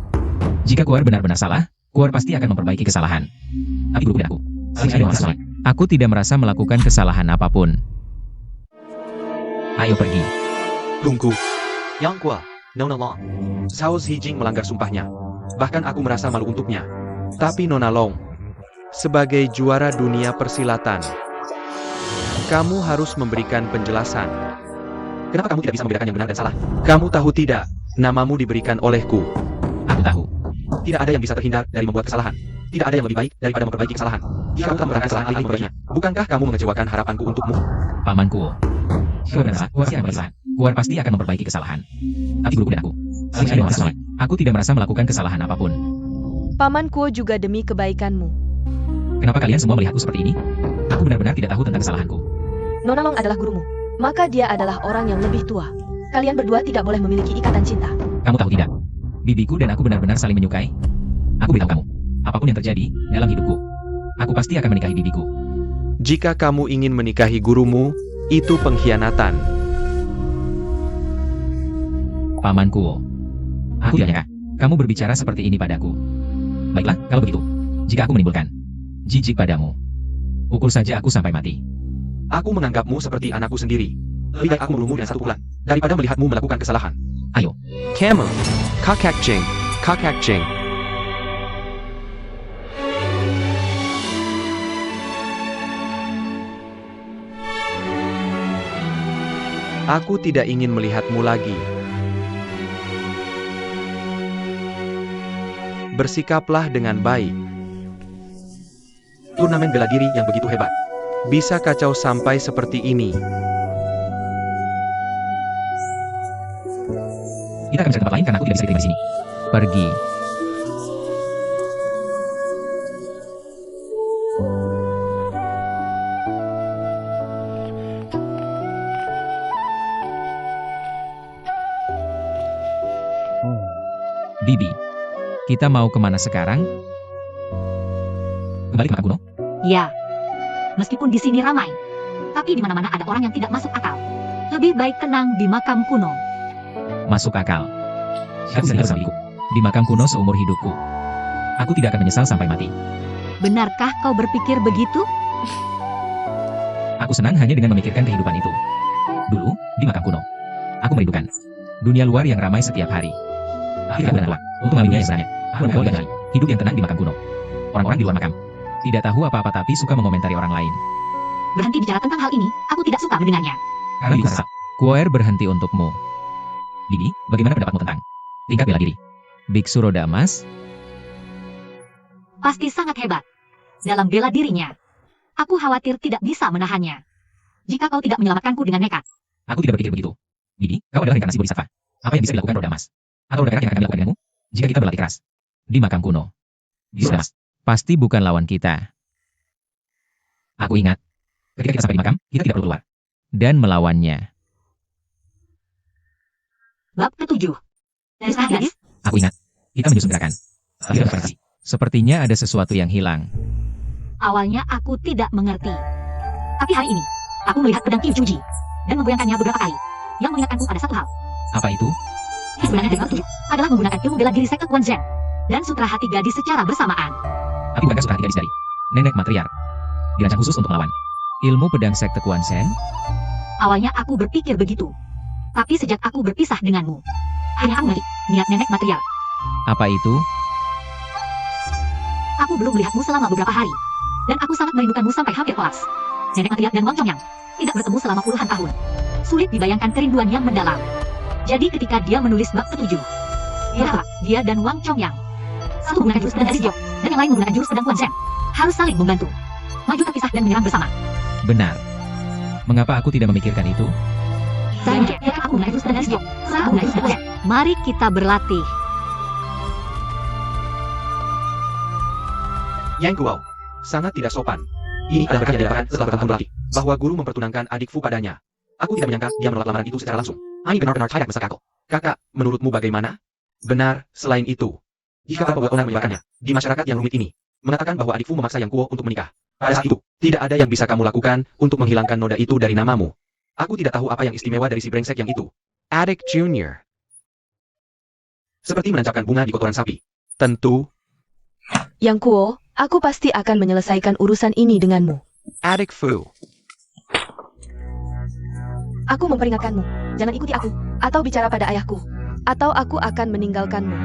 Jika Kuoer benar-benar salah, Kuoer pasti akan memperbaiki kesalahan. Tapi guru aku. Aku tidak merasa melakukan kesalahan apapun. Ayo pergi. Tunggu. Yang Kuo, Nona Long. Zhao Zijing melanggar sumpahnya. Bahkan aku merasa malu untuknya. Tapi Nona Long, sebagai juara dunia persilatan, kamu harus memberikan penjelasan. Kenapa kamu tidak bisa membedakan yang benar dan salah? Kamu tahu tidak, namamu diberikan olehku. Aku tahu. Tidak ada yang bisa terhindar dari membuat kesalahan. Tidak ada yang lebih baik daripada memperbaiki kesalahan. Jika kamu telah melakukan kesalahan ini, bukankah kamu mengecewakan harapanku untukmu? Paman Kuo. Jika benar salah, Kuoer pasti akan bersalah. Kuoer pasti akan memperbaiki kesalahan. Tapi guru dan aku. Aku tidak merasa melakukan kesalahan apapun. Paman Kuo juga demi kebaikanmu. Kenapa kalian semua melihatku seperti ini? Aku benar-benar tidak tahu tentang kesalahanku. Nona Long adalah gurumu. Maka dia adalah orang yang lebih tua. Kalian berdua tidak boleh memiliki ikatan cinta. Kamu tahu tidak? Bibiku dan aku benar-benar saling menyukai. Aku beritahu kamu, apapun yang terjadi dalam hidupku, aku pasti akan menikahi bibiku. Jika kamu ingin menikahi gurumu, itu pengkhianatan. Paman Kuo. Aku tidak nyangka kamu berbicara seperti ini padaku. Baiklah, kalau begitu. Jika aku menimbulkan jijik padamu, pukul saja aku sampai mati. Aku menganggapmu seperti anakku sendiri. Lebih baik aku membunuhmu dengan 1 pukulan, daripada melihatmu melakukan kesalahan. Ayo. Kamu. Kakak Jing. Aku tidak ingin melihatmu lagi. Bersikaplah dengan baik. Turnamen bela diri yang begitu hebat bisa kacau sampai seperti ini. Kita akan bisa ke tempat lain karena aku tidak bisa diterima di sini. Pergi. Bibi, kita mau kemana sekarang? Kembali ke makam kuno? Ya. Meskipun di sini ramai, tapi di mana-mana ada orang yang tidak masuk akal. Lebih baik tenang di makam kuno. Masuk akal. Aku tinggal bersama ibuku di makam kuno seumur hidupku. Aku tidak akan menyesal sampai mati. Benarkah kau berpikir begitu? Aku senang hanya dengan memikirkan kehidupan itu. Dulu, di makam kuno, aku merindukan dunia luar yang ramai setiap hari. Akhirnya aku benar untuk mengambilnya yang sebenarnya. Aku mengambil hidup yang tenang di makam kuno. Orang-orang di luar makam tidak tahu apa-apa tapi suka mengomentari orang lain. Berhenti bicara tentang hal ini, aku tidak suka mendengarnya. Karena bisa. Kuoer berhenti untukmu. Bibi, bagaimana pendapatmu tentang tingkat bela diri Biksu Roda Emas? Pasti sangat hebat. Dalam bela dirinya, aku khawatir tidak bisa menahannya. jika kau tidak menyelamatkanku dengan nekat. Aku tidak berpikir begitu. Bibi, kau adalah reinkarnasi Bodhisattva. Apa yang bisa dilakukan Roda Emas? Atau roda perak yang akan kami lakukan denganmu? Jika kita berlatih keras. Di makam kuno. Sudah, Mas. Pasti bukan lawan kita. Aku ingat. Ketika kita sampai di makam, kita tidak perlu keluar. Dan melawannya. Bab ke-7. Dari setengah gadis, Aku ingat. Kita menyusun gerakan. Tapi tidak berfantasi. Sepertinya ada sesuatu yang hilang. awalnya aku tidak mengerti. Tapi hari ini, aku melihat pedang Kim Chuji dan menggoyangkannya beberapa kali. Yang mengingatkanku pada satu hal. Apa itu? Sebenarnya dari waktu adalah menggunakan ilmu bela diri sekte Kuan Zhen dan sutra hati gadis secara bersamaan. Tapi bukankah sutra hati gadis dari nenek matriark dirancang khusus untuk melawan ilmu pedang sekte Kuan Zhen? Awalnya aku berpikir begitu. Tapi sejak aku berpisah denganmu, akhirnya aku mengerti niat nenek matriark. Apa itu? Aku belum melihatmu selama beberapa hari. Dan aku sangat merindukanmu sampai hampir kolaps. Nenek matriark dan Wang Chongyang tidak bertemu selama puluhan tahun. Sulit dibayangkan kerinduan yang mendalam. Jadi ketika dia menulis bab ke-7, dia dan Wang Chongyang, satu menggunakan jurus pedang dari Jiok, dan yang lain menggunakan jurus pedang Kuan Zhen, harus saling membantu, maju terpisah dan menyerang bersama. Benar. Mengapa aku tidak memikirkan itu? Sayangnya, aku menggunakan jurus pedang dari Jiok, aku menggunakan jurus pedang Kuan Zhen. Mari kita berlatih. Yang Guo, sangat tidak sopan. Ini adalah berkah yang didapatkan setelah bertahun-tahun berlatih, bahwa guru mempertunangkan adik Fu padanya. Aku tidak menyangka dia menolak lamaran itu secara langsung. Ini benar-benar tidak masuk akal. Kakak, menurutmu bagaimana? Benar, selain itu, jika Papa Onan menyebarkannya di masyarakat yang rumit ini, mengatakan bahwa adik Fu memaksa Yang Guo untuk menikah. Pada saat itu, tidak ada yang bisa kamu lakukan untuk menghilangkan noda itu dari namamu. Aku tidak tahu apa yang istimewa dari si brengsek yang itu. Adik Junior. Seperti menancapkan bunga di kotoran sapi. Tentu. Yang Kuo, aku pasti akan menyelesaikan urusan ini denganmu. Adik Fu. Aku memperingatkanmu, jangan ikuti aku, atau bicara pada ayahku, atau aku akan meninggalkanmu.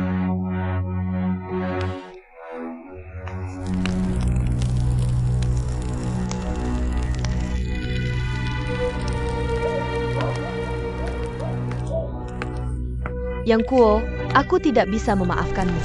Yang Kuo, aku tidak bisa memaafkanmu.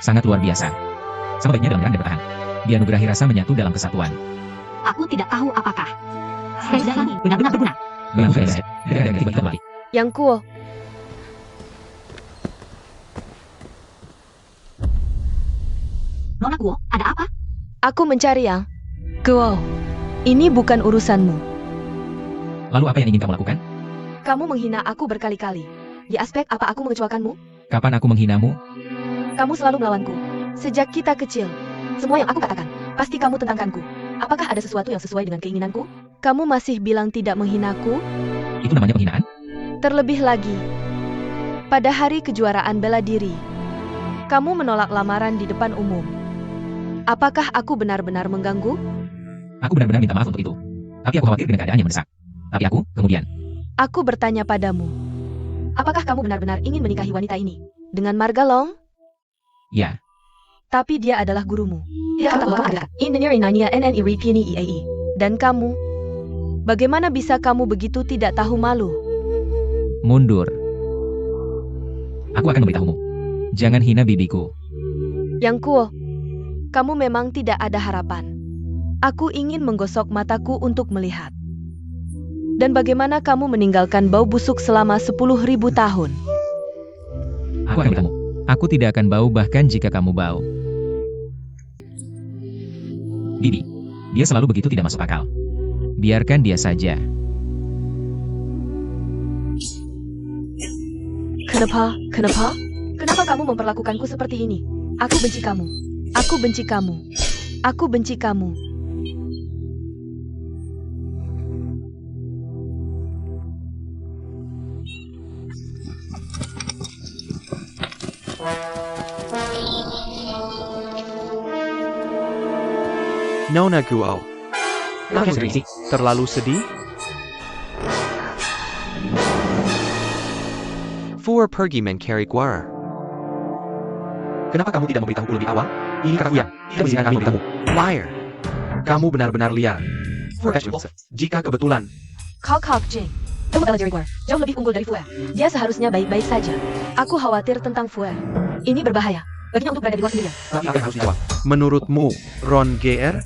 Sangat luar biasa. Sama baiknya dalam menyerang dan bertahan. Dianugerahi rasa menyatu dalam kesatuan. Aku tidak tahu apakah Seiza ini benar-benar berguna. Menganggap Seiza, tidak tiba-tiba kembali. Yang Kuo, Nona Guo, ada apa? aku mencari Yang Kuo. Ini bukan urusanmu. Lalu apa yang ingin kamu lakukan? Kamu menghina aku berkali-kali. Di aspek apa aku mengecewakanmu? Kapan aku menghinamu? Kamu selalu melawanku. Sejak kita kecil. Semua yang aku katakan, pasti kamu tentangkanku. Apakah ada sesuatu yang sesuai dengan keinginanku? Kamu masih bilang tidak menghinaku? Itu namanya penghinaan? Terlebih lagi, pada hari kejuaraan bela diri, kamu menolak lamaran di depan umum. Apakah aku benar-benar mengganggu? Aku benar-benar minta maaf untuk itu. Tapi aku khawatir dengan keadaan yang mendesak. Tapi aku, kemudian, Aku bertanya padamu. Apakah kamu benar-benar ingin menikahi wanita ini? Dengan Marga Long? ya, Tapi dia adalah gurumu. Dan kamu? Bagaimana bisa kamu begitu tidak tahu malu? mundur. Aku akan memberitahumu. Jangan hina bibiku. Yang Kuo, kamu memang tidak ada harapan. Aku ingin menggosok mataku untuk melihat. Dan bagaimana kamu meninggalkan bau busuk selama 10.000 tahun? Aku akan beritahumu. Aku tidak akan bau bahkan jika kamu bau. Bibi, dia selalu begitu tidak masuk akal. Biarkan dia saja. Kenapa? Kenapa? Kenapa kamu memperlakukanku seperti ini? Aku benci kamu. Aku benci kamu. Aku benci kamu. Nona Guo. Kenapa kamu sedih sih? Terlalu sedih? Fur pergi mencari Guar. Kenapa kamu tidak memberitahuku lebih awal? Ini kataku ya, tidak mengizinkan kami memberitahu. Liar. Kamu benar-benar liar. Fur jika kebetulan. Kok Jing. Kamu adalah Jerry Guar. Jauh lebih unggul dari Fuer. Dia seharusnya baik-baik saja. Aku khawatir tentang Fuer. Ini berbahaya. Baginya untuk berada di luar sendirian. Tapi apa yang harus dijawab? Menurutmu, Ron GR?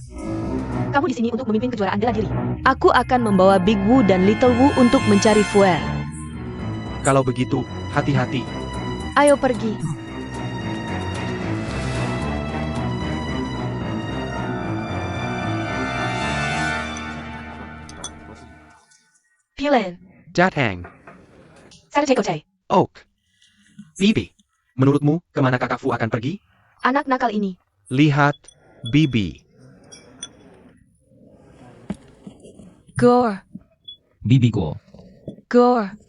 Kamu di sini untuk memimpin kejuaraan bela diri. Aku akan membawa Big Wu dan Little Wu untuk mencari Fuer. Kalau begitu, hati-hati. Ayo pergi. Pilen. Datang. Saya Cai. Oak. Bibi. Menurutmu, kemana kakak Fu akan pergi? Anak nakal ini. Lihat, Bibi. Gore. Bibi Guo. Gore.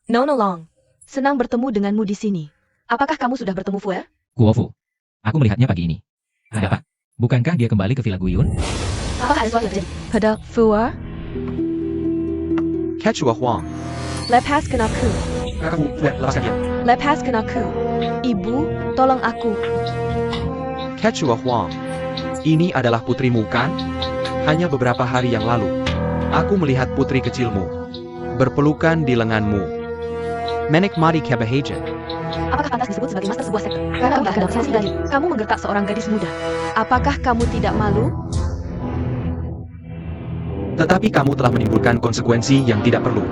Nona Long. Senang bertemu denganmu di sini. Apakah kamu sudah bertemu Fuer? Guo Fu. Aku melihatnya pagi ini. Ada apa? Bukankah dia kembali ke Villa Guyun? Apakah ada sesuatu yang terjadi? Pada Fuer? Quechua Huang. Lepaskan aku. Kakak Fu, Fuer, lepaskan dia. Lepaskan aku. Ibu, tolong aku. Quechua Huang. Ini adalah putrimu, kan? Hanya beberapa hari yang lalu, aku melihat putri kecilmu berpelukan di lenganmu. Menikmati kebahagiaan. Apakah pantas disebut sebagai master sebuah sekte? Karena kamu dalam sesi tadi, kamu menggertak seorang gadis muda. Apakah kamu tidak malu? Tetapi kamu telah menimbulkan konsekuensi yang tidak perlu,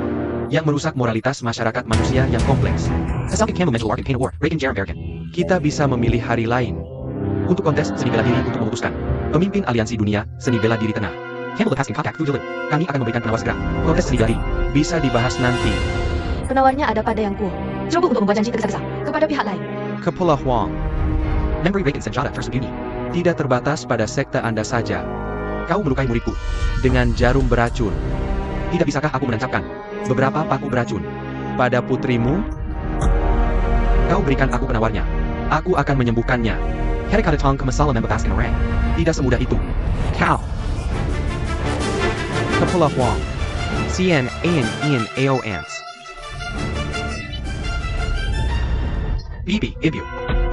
yang merusak moralitas masyarakat manusia yang kompleks. Kita bisa memilih hari lain untuk kontes seni bela diri untuk memutuskan pemimpin aliansi dunia seni bela diri tengah. Kami akan memberikan penawar segera. Kontes seni bela diri bisa dibahas nanti. Penawarnya ada pada yang kuo. Coba untuk membuat janji tergesa-gesa kepada pihak lain. Kepala Huang. Tidak terbatas pada sekte Anda saja. Kau melukai muridku dengan jarum beracun. Tidak bisakah aku menancapkan beberapa paku beracun pada putrimu? Kau berikan aku penawarnya. Aku akan menyembuhkannya. Tidak semudah itu. Kau. Kepala Huang. Cian Ian Aoans. Bibi, Ibu.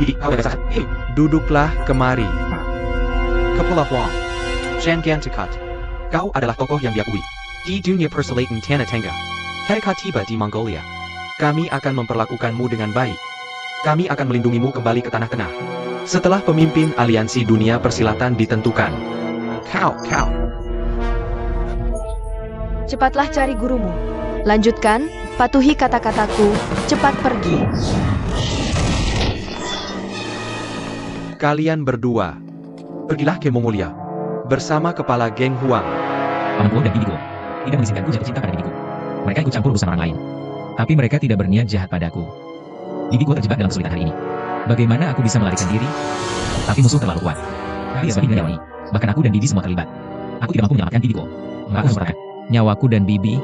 Bibi, kau tidak sakit. Duduklah kemari. Kepala Huang. Jangan Tekat. Kau adalah tokoh yang diakui di dunia persilatan Tanah Tengah. Ketika tiba di Mongolia, kami akan memperlakukanmu dengan baik. Kami akan melindungimu kembali ke Tanah Tengah. Setelah pemimpin aliansi dunia persilatan ditentukan. Kau. Cepatlah cari gurumu. Lanjutkan, patuhi kata-kataku, cepat pergi. Kalian berdua, pergilah ke Mongolia bersama kepala geng Huang. Paman Guo dan Bibi Guo tidak mengizinkanku jatuh cinta pada bibiku. Mereka ikut campur urusan orang lain. Tapi mereka tidak berniat jahat padaku. Bibi Guo terjebak dalam kesulitan hari ini. Bagaimana aku bisa melarikan diri? Tapi musuh terlalu kuat. Dia sebagai nyawa ini. Bahkan aku dan Bibi semua terlibat. Aku tidak mampu menyelamatkan Bibi Guo. Aku harus melakukan. Nyawaku dan Bibi.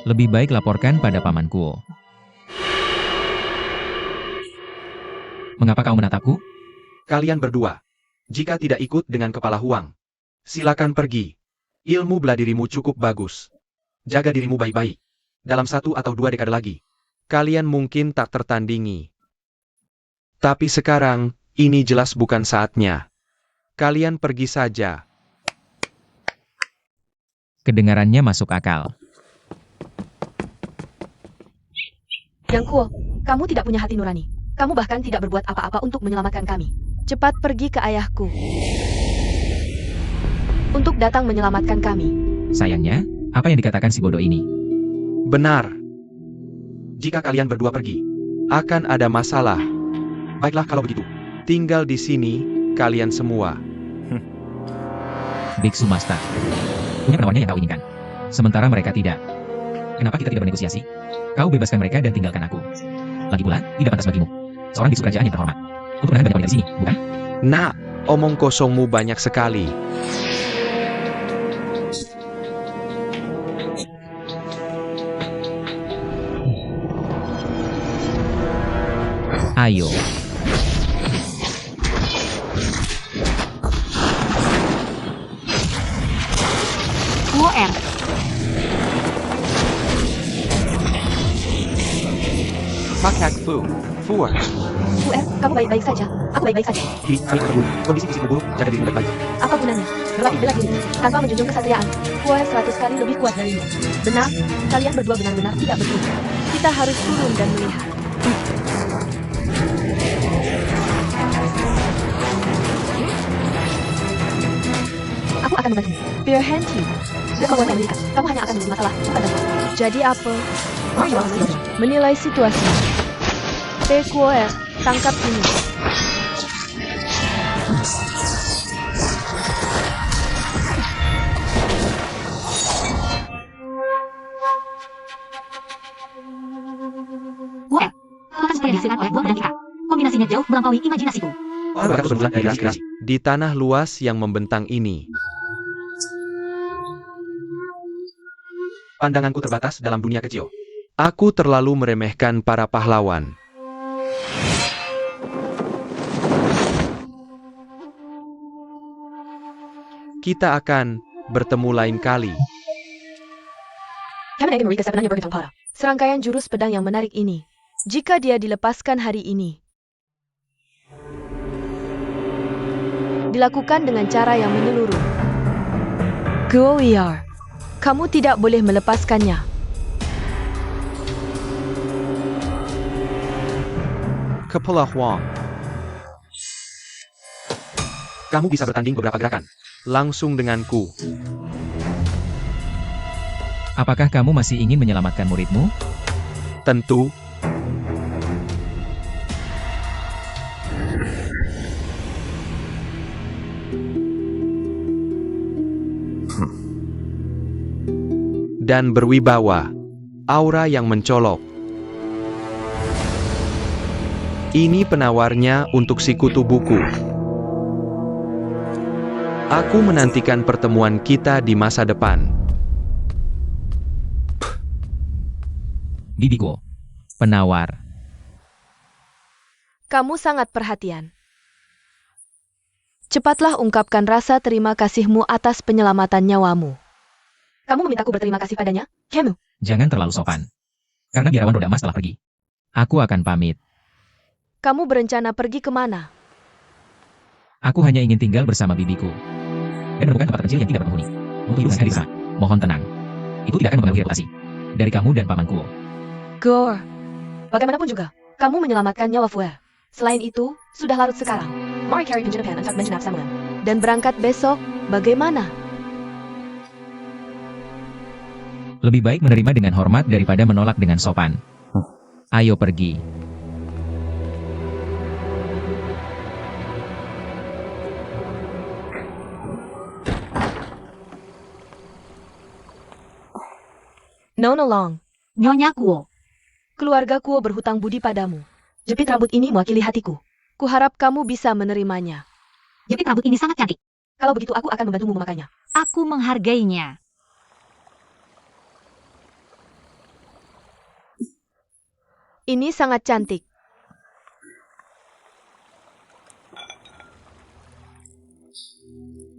Lebih baik laporkan pada Paman Guo. Mengapa kau menatapku? Kalian berdua, jika tidak ikut dengan kepala Huang, silakan pergi. Ilmu bela dirimu cukup bagus. Jaga dirimu baik-baik. Dalam 1 atau 2 dekade lagi, kalian mungkin tak tertandingi. Tapi sekarang, ini jelas bukan saatnya. Kalian pergi saja. Kedengarannya masuk akal. Yang kuo, kamu tidak punya hati nurani. Kamu bahkan tidak berbuat apa-apa untuk menyelamatkan kami. Cepat pergi ke ayahku. Untuk datang menyelamatkan kami. Sayangnya, apa yang dikatakan si bodoh ini? Benar. Jika kalian berdua pergi, akan ada masalah. Baiklah kalau begitu. Tinggal di sini, kalian semua. Biksu Master. Punya penawarnya yang kau inginkan. Sementara mereka tidak. Kenapa kita tidak bernegosiasi? Kau bebaskan mereka dan tinggalkan aku. Lagi pula, tidak pantas bagimu. Seorang bisu kerajaan yang terhormat. Untuk menahan banyak wanita di sini, bukan? Nak, omong kosongmu banyak sekali. Ayo. Kuoer, Pakak Fu. Fuer. Kuer, kamu baik-baik saja. Aku baik-baik saja. Hi, kami terbunuh. Kondisi fisikmu buruk, jaga dirimu baik-baik. Apa gunanya? Berlatih bela diri, tanpa menjunjung kesatriaan. Kuer 100 kali lebih kuat darimu. Benar, kalian berdua benar-benar tidak berguna. Kita harus turun dan melihat. Aku akan membantumu. Bear hand you. Dengan membuat Amerika, kamu hanya akan menjadi masalah, bukan dapat. Jadi apa? mari lawan saja. Menilai situasi. Kuer, tangkap ini. Kuoer, kau akan supaya dihasilkan oleh buah pedang kita. Kombinasinya jauh melampaui imajinasiku. Berkat berbulan dari keras. Di tanah luas yang membentang ini, pandanganku terbatas dalam dunia kecil. Aku terlalu meremehkan para pahlawan. Kita akan bertemu lain kali. Serangkaian jurus pedang yang menarik ini. Jika dia dilepaskan hari ini, dilakukan dengan cara yang menyeluruh. Goyar, kamu tidak boleh melepaskannya. Kepala Huang. Kamu bisa bertanding beberapa gerakan. Langsung denganku. Apakah kamu masih ingin menyelamatkan muridmu? Tentu. Dan berwibawa. Aura yang mencolok. Ini penawarnya untuk si kutu buku. Aku menantikan pertemuan kita di masa depan. Bibiko. Penawar. Kamu sangat perhatian. Cepatlah ungkapkan rasa terima kasihmu atas penyelamatan nyawamu. Kamu memintaku berterima kasih padanya, Kemu? Jangan terlalu sopan. Karena biarawan roda emas telah pergi. Aku akan pamit. Kamu berencana pergi kemana? Aku hanya ingin tinggal bersama bibiku. Dan menemukan tempat kecil yang tidak berpenghuni. Untuk hidup di sana. Mohon tenang. Itu tidak akan mempengaruhi reputasi. Dari kamu dan pamanku. Gore. Bagaimanapun juga, kamu menyelamatkan nyawa Fuer. Selain itu, sudah larut sekarang. Mari carry penjenapan untuk menjenap Samuel. Dan berangkat besok, bagaimana? Lebih baik menerima dengan hormat daripada menolak dengan sopan. Ayo pergi. Nona Long, Nyonya Kuo, keluarga Kuo berhutang budi padamu. Jepit rambut ini mewakili hatiku. Kuharap kamu bisa menerimanya. jepit rambut ini sangat cantik. Kalau begitu aku akan membantumu memakainya. Aku menghargainya. Ini sangat cantik.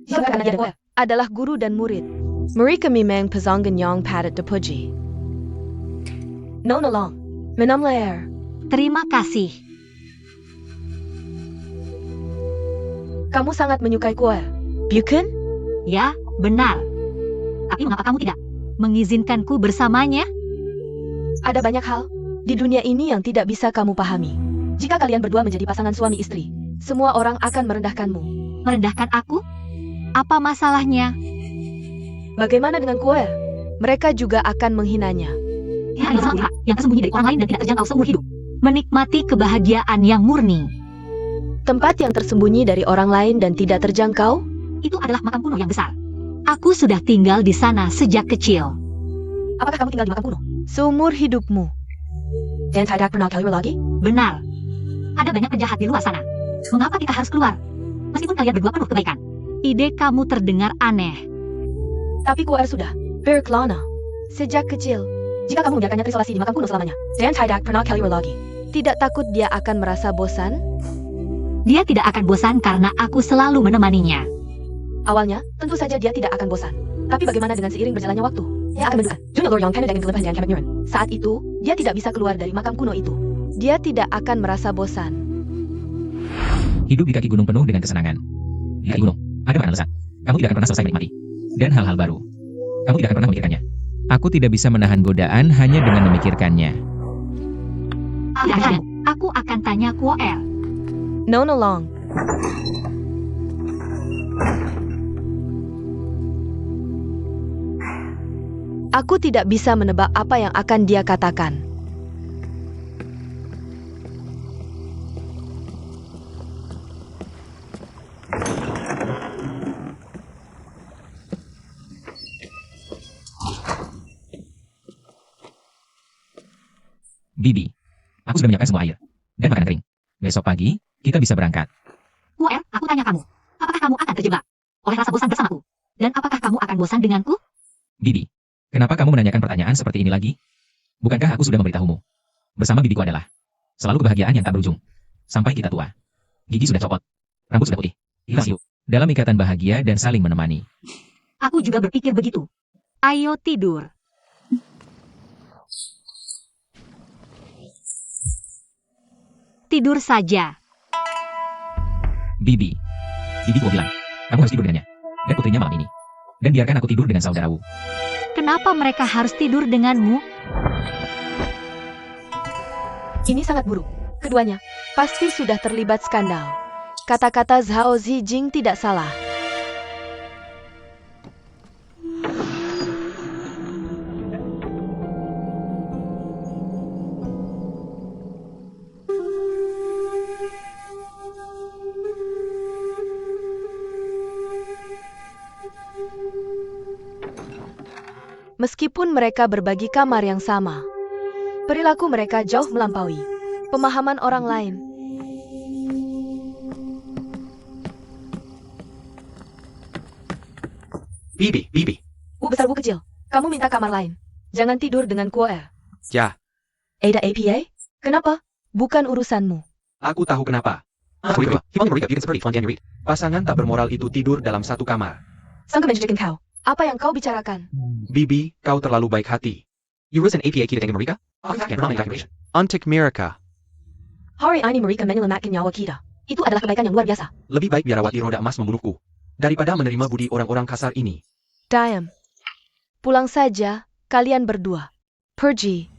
Siapa anak Kuo? Adalah guru dan murid. Mereka memang pasangan yang patut dipuji. Nona Long, menamlair. Terima kasih. Kamu sangat menyukai Kuo, bukan? Ya, benar. Tapi mengapa kamu tidak mengizinkanku bersamanya? Ada banyak hal di dunia ini yang tidak bisa kamu pahami. Jika kalian berdua menjadi pasangan suami istri, semua orang akan merendahkanmu. Merendahkan aku? Apa masalahnya? Bagaimana dengan Kuo? Mereka juga akan menghinanya. Dia adalah seorang yang tersembunyi dari orang lain dan tidak terjangkau seumur hidup. Menikmati kebahagiaan yang murni. Tempat yang tersembunyi dari orang lain dan tidak terjangkau? Itu adalah makam kuno yang besar. Aku sudah tinggal di sana sejak kecil. Apakah kamu tinggal di makam kuno? Seumur hidupmu. Dan tidak pernah keluar lagi? Benar. Ada banyak penjahat di luar sana. Mengapa kita harus keluar? Meskipun kalian berdua penuh kebaikan. Ide kamu terdengar aneh. Tapi Kuoer sudah berkelana sejak kecil. Jika kamu membiarkannya terisolasi di makam kuno selamanya, dan tidak pernah keluar lagi. Tidak takut dia akan merasa bosan? Dia tidak akan bosan karena aku selalu menemaninya. Awalnya, tentu saja dia tidak akan bosan. Tapi bagaimana dengan seiring berjalannya waktu? Dia akan mendukan. Junior Lord yang Canada dengan kelebihan dan Kemet Nuren. Saat itu, dia tidak bisa keluar dari makam kuno itu. Dia tidak akan merasa bosan. Hidup di kaki gunung penuh dengan kesenangan. Di kaki gunung, ada makanan lezat. Kamu tidak akan pernah selesai menikmati. Dan hal-hal baru. Kamu tidak akan pernah memikirkannya. Aku tidak bisa menahan godaan hanya dengan memikirkannya. Aku akan tanya Kuoer. No long. Aku tidak bisa menebak apa yang akan dia katakan. Bibi, aku sudah menyiapkan semua air dan makanan kering. Besok pagi, kita bisa berangkat. Kuoer, aku tanya kamu. Apakah kamu akan terjebak oleh rasa bosan bersamaku? Dan apakah kamu akan bosan denganku? Bibi, kenapa kamu menanyakan pertanyaan seperti ini lagi? Bukankah aku sudah memberitahumu? Bersama bibiku adalah selalu kebahagiaan yang tak berujung. Sampai kita tua. Gigi sudah copot. Rambut sudah putih. Hilang hiu. Dalam ikatan bahagia dan saling menemani. Aku juga berpikir begitu. Ayo tidur. Tidur saja. Bibi. Bibiku bilang, kamu harus tidur dengannya. Dan putrinya malam ini. Dan biarkan aku tidur dengan saudaraku. Kenapa mereka harus tidur denganmu? Ini sangat buruk. Keduanya pasti sudah terlibat skandal. Kata-kata Zhao Zijing tidak salah. Meskipun mereka berbagi kamar yang sama, perilaku mereka jauh melampaui pemahaman orang lain. Bibi. Bu besar bu kecil, kamu minta kamar lain. Jangan tidur dengan Kuoer. Ya, Ada APA? Kenapa? Bukan urusanmu. aku tahu kenapa. Pasangan tak bermoral itu tidur dalam satu kamar. Sang kemencekin kau. Apa yang kau bicarakan? Bibi, kau terlalu baik hati. Urusan APA kita dengan mereka? Untuk mereka. Hari ini mereka menyelamatkan nyawa kita. Itu adalah kebaikan yang luar biasa. Lebih baik biarawati roda emas membunuhku daripada menerima budi orang-orang kasar ini. Diam. Pulang saja, kalian berdua. Pergi.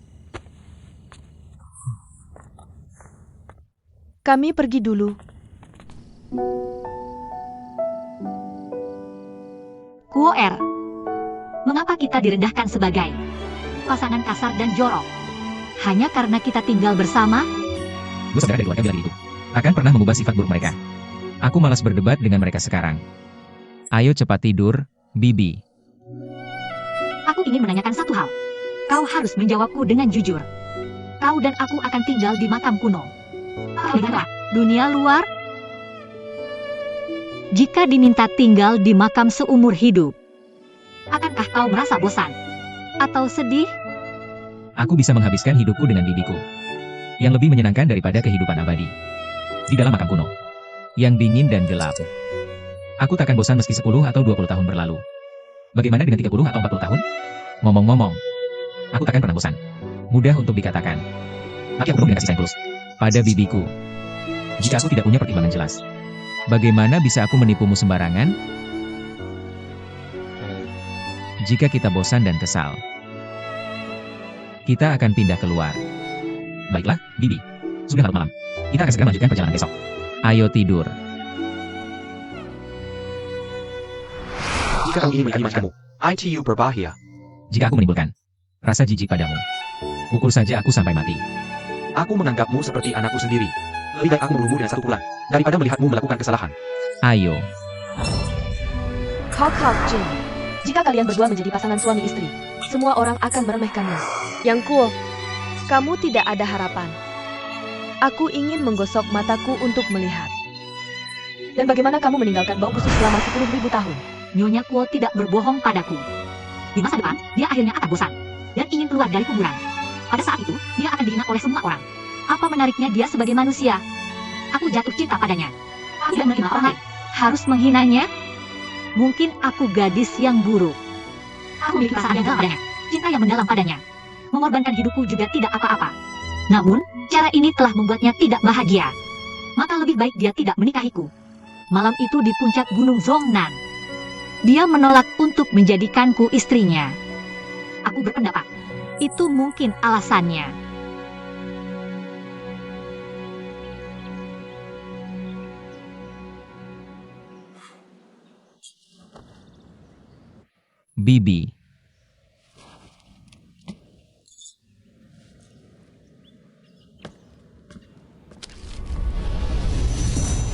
Kami pergi dulu. Kuoer, mengapa kita direndahkan sebagai pasangan kasar dan jorok? Hanya karena kita tinggal bersama? Gue saudara dari keluarga bilang itu. Akan pernah mengubah sifat buruk mereka. Aku malas berdebat dengan mereka sekarang. Ayo cepat tidur, Bibi. Aku ingin menanyakan satu hal. Kau harus menjawabku dengan jujur. Kau dan aku akan tinggal di makam kuno. Bagaimana? Dunia luar? Jika diminta tinggal di makam seumur hidup, akankah kau merasa bosan? Atau sedih? Aku bisa menghabiskan hidupku dengan bibiku. Yang lebih menyenangkan daripada kehidupan abadi. Di dalam makam kuno. Yang dingin dan gelap. Aku takkan bosan meski 10 atau 20 tahun berlalu. Bagaimana dengan 30 atau 40 tahun? Ngomong-ngomong, aku takkan pernah bosan. Mudah untuk dikatakan. Tapi aku penuh dengan kasih sayang tulus pada bibiku. Jika aku tidak punya pertimbangan jelas, bagaimana bisa aku menipumu sembarangan? Jika kita bosan dan kesal, kita akan pindah keluar. Baiklah, Bibi. Sudah larut malam. Kita akan segera melanjutkan perjalanan besok. Ayo tidur. Jika kamu ingin menikah kamu, ITU berbahaya. Jika aku menimbulkan rasa jijik padamu, pukul saja aku sampai mati. Aku menganggapmu seperti anakku sendiri. Lebih baik aku membunuhmu dengan satu pukulan, daripada melihatmu melakukan kesalahan. Ayo. Kok Jin. Jika kalian berdua menjadi pasangan suami istri, semua orang akan meremehkanmu. Yang cool. Kamu tidak ada harapan. Aku ingin menggosok mataku untuk melihat. Dan bagaimana kamu meninggalkan bau busuk selama 10.000 tahun? Nyonya Kuo tidak berbohong padaku. Di masa depan, dia akhirnya akan bosan dan ingin keluar dari kuburan. Pada saat itu, dia akan diingat oleh semua orang. Apa menariknya dia sebagai manusia? Aku jatuh cinta padanya. Aku tidak menerima orang lain. Harus menghinanya? Mungkin aku gadis yang buruk. Aku memiliki perasaan yang dalam padanya. Cinta yang mendalam padanya. Mengorbankan hidupku juga tidak apa-apa. Namun, cara ini telah membuatnya tidak bahagia. Maka lebih baik dia tidak menikahiku. Malam itu di puncak Gunung Zongnan. Dia menolak untuk menjadikanku istrinya. Aku berpendapat, itu mungkin alasannya. Bibi.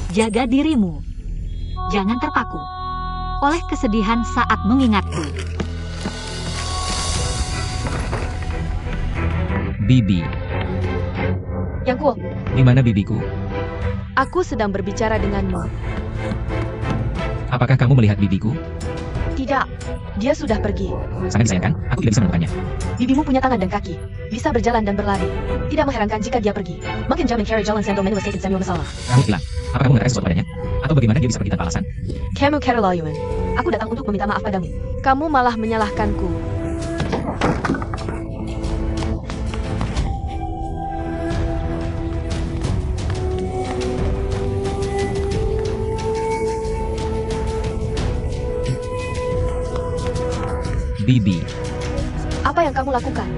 Jaga dirimu. Jangan terpaku oleh kesedihan saat mengingatku. Bibi. Yang Kuo, Di mana bibiku? Aku sedang berbicara denganmu. Apakah kamu melihat bibiku? Tidak, dia sudah pergi. Sangat disayangkan, aku tidak bisa menemukannya. bibimu punya tangan dan kaki. Bisa berjalan dan berlari. Tidak mengherankan jika dia pergi. Makin jam carry jalan sandal manual sakit Samuel masalah. Kamu hilang. Apa kamu mengatakan sesuatu padanya? Atau bagaimana dia bisa pergi tanpa alasan? Kamu keterlaluan. Aku datang untuk meminta maaf padamu. Kamu malah menyalahkanku. Bibi. Apa yang kamu lakukan?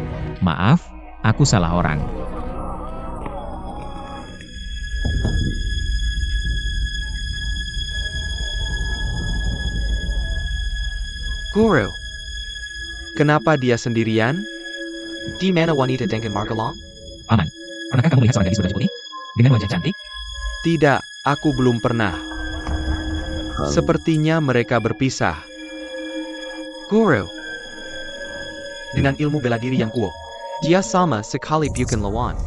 Maaf, aku salah orang. Guru. Kenapa dia sendirian? Di mana wanita dengan Margalong? Paman, pernahkah kamu lihat seorang gadis berbaju putih? Dengan wajah cantik? Tidak, aku belum pernah. Sepertinya mereka berpisah. Guru. Dengan ilmu bela diri yang kuat, dia sama sekali bukan lawan.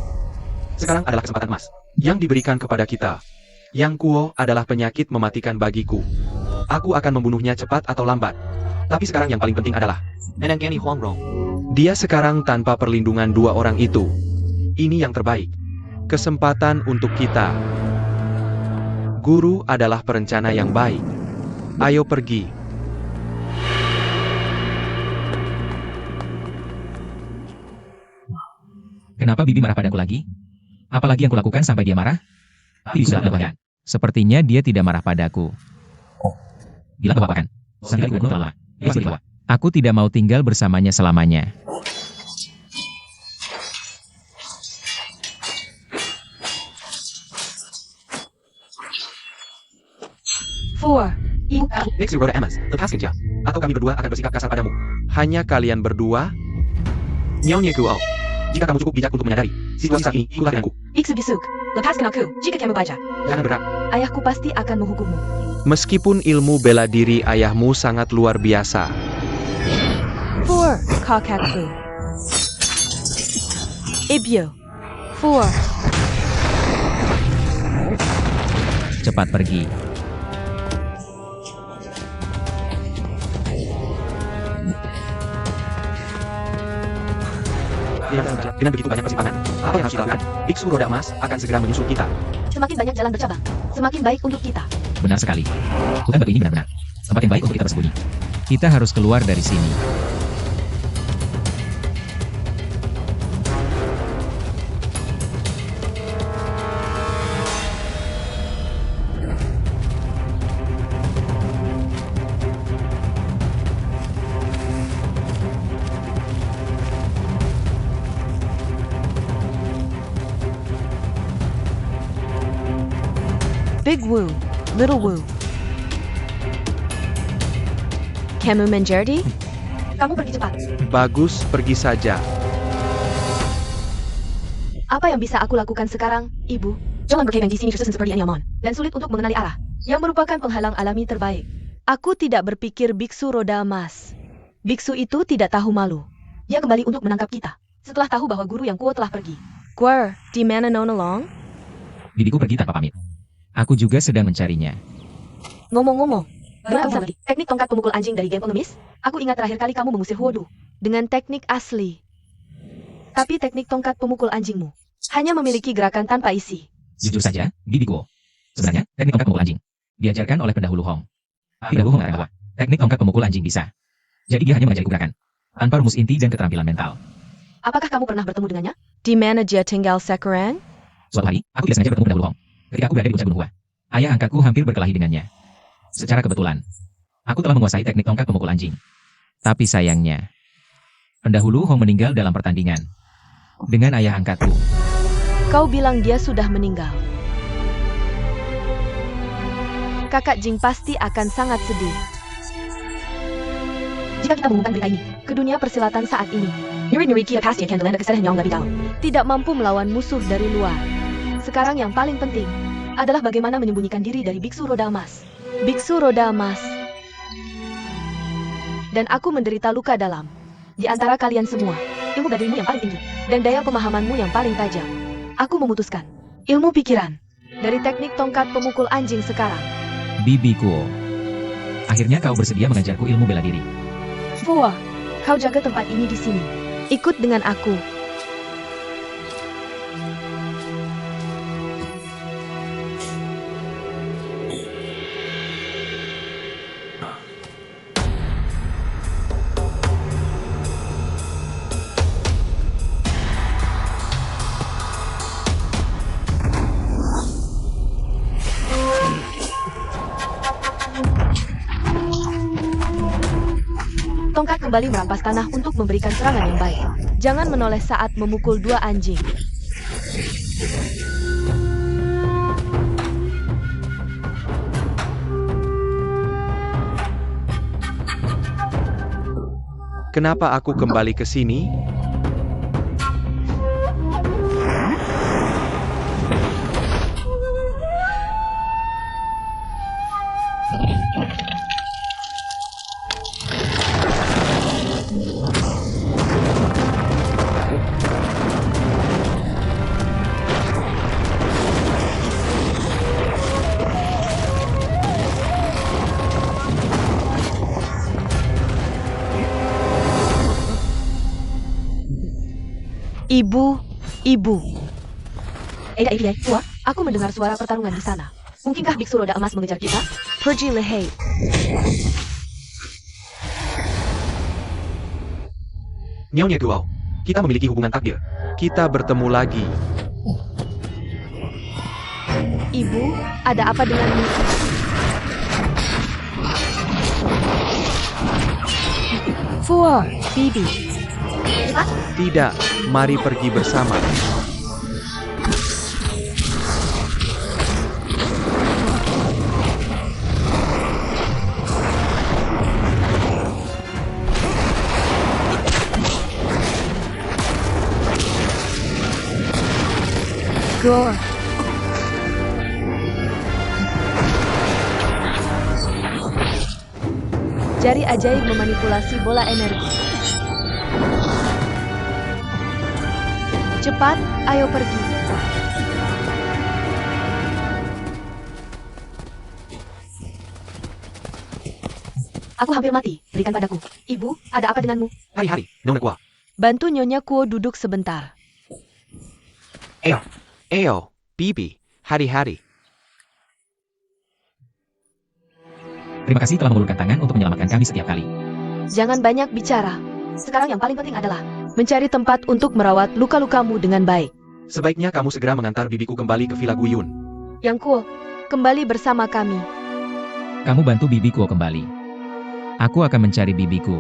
Sekarang adalah kesempatan emas yang diberikan kepada kita. Yang kuo adalah penyakit mematikan bagiku. Aku akan membunuhnya cepat atau lambat. Tapi sekarang yang paling penting adalah Nenangani Huangrong. Dia sekarang tanpa perlindungan dua orang itu. Ini yang terbaik. Kesempatan untuk kita. Guru adalah perencana yang baik. Ayo pergi. Kenapa Bibi marah padaku lagi? Apalagi yang kulakukan sampai dia marah? Bibi sudah kelabaran. Sepertinya dia tidak marah padaku. Bilang kebapakan. Sambil gubernur telah. Aku tidak mau tinggal bersamanya selamanya. Ibu kamu. Biksi Roda Emas, lepaskan dia. Atau kami berdua akan bersikap kasar padamu. Hanya kalian berdua? Nyonya Kuo. Jika kamu cukup bijak untuk menyadari situasi saat ini, ikutlah denganku. Iksu bisuk. Lepaskan aku jika kamu baca. Jangan bergerak. Ayahku pasti akan menghukummu. Meskipun ilmu bela diri ayahmu sangat luar biasa. 4. Kakakku. Ibyo. 4. Cepat pergi. Dengan begitu banyak persimpangan, apa yang harus dilakukan? Biksu Roda Emas akan segera menyusul kita. Semakin banyak jalan bercabang, semakin baik untuk kita. Benar sekali. Hutan batu ini benar-benar tempat yang baik untuk kita bersembunyi. Kita harus keluar dari sini. Big Wu, Little Wu. Kamu menjadi? Kamu pergi cepat. Bagus, pergi saja. Apa yang bisa aku lakukan sekarang, Ibu? Jalan berkembang di sini tersusun seperti Anyamon, dan sulit untuk mengenali arah, yang merupakan penghalang alami terbaik. Aku tidak berpikir biksu roda emas. Biksu itu tidak tahu malu. Dia kembali untuk menangkap kita. setelah tahu bahwa guru yang Kuo telah pergi. Guer, di mana Nona Long? Bibiku pergi tanpa pamit. Aku juga sedang mencarinya. Ngomong-ngomong, benar kamu mengerti teknik tongkat pemukul anjing dari geng pengemis? Aku ingat terakhir kali kamu mengusir Huodu. Dengan teknik asli. Tapi teknik tongkat pemukul anjingmu hanya memiliki gerakan tanpa isi. Jujur saja, Bibiku. Sebenarnya, teknik tongkat pemukul anjing diajarkan oleh pendahulu Hong. Pendahulu Hong mengatakan bahwa teknik tongkat pemukul anjing bisa. Jadi dia hanya mengajariku gerakan, tanpa rumus inti dan keterampilan mental. Apakah kamu pernah bertemu dengannya? Di mana dia tinggal sekarang? Suatu hari, aku tidak sengaja bertemu pendahulu Hong. Ketika aku berada di puncak Gunung Hua, ayah angkatku hampir berkelahi dengannya. Secara kebetulan, aku telah menguasai teknik tongkat pemukul anjing. Tapi sayangnya, pendahulu Hong meninggal dalam pertandingan dengan ayah angkatku. Kau bilang dia sudah meninggal. Kakak Jing pasti akan sangat sedih. Jika kita mengumumkan berita ini ke dunia persilatan saat ini, Nuri Kia pasti akan dilanda kesalahan yang lebih dalam. Tidak mampu melawan musuh dari luar. Sekarang yang paling penting adalah bagaimana menyembunyikan diri dari Biksu Roda Emas. Biksu Roda Emas. Dan aku menderita luka dalam. Di antara kalian semua, ilmu gadrimu yang paling tinggi dan daya pemahamanmu yang paling tajam. Aku memutuskan ilmu pikiran Dari teknik tongkat pemukul anjing sekarang. Bibiku, akhirnya kau bersedia mengajarku ilmu bela diri. Fua, kau jaga tempat ini di sini. Ikut dengan aku. Tongkat kembali merampas tanah untuk memberikan serangan yang baik. Jangan menoleh saat memukul dua anjing. Kenapa aku kembali ke sini? Ibu. Eda, Fua, aku mendengar suara pertarungan di sana. Mungkinkah Biksu Roda Emas mengejar kita? Pergi lehai. Nyonya Guo, kita memiliki hubungan takdir. Kita bertemu lagi. Ibu, ada apa denganmu? Fua, Bibi. Cepat, Tidak, mari pergi bersama. Gore. Jari ajaib memanipulasi bola energi. Cepat, ayo pergi. aku hampir mati. Berikan padaku. Ibu, ada apa denganmu? Hari-hari, Nona Guo. Bantu Nyonya Kuo duduk sebentar. Eo, Bibi, hari-hari. Terima kasih telah mengulurkan tangan untuk menyelamatkan kami setiap kali. Jangan banyak bicara. Sekarang yang paling penting adalah Mencari tempat untuk merawat luka-lukamu dengan baik. Sebaiknya kamu segera mengantar bibiku kembali ke Villa Guyun. Yang Kuo, kembali bersama kami. Kamu bantu bibiku kembali. Aku akan mencari bibiku.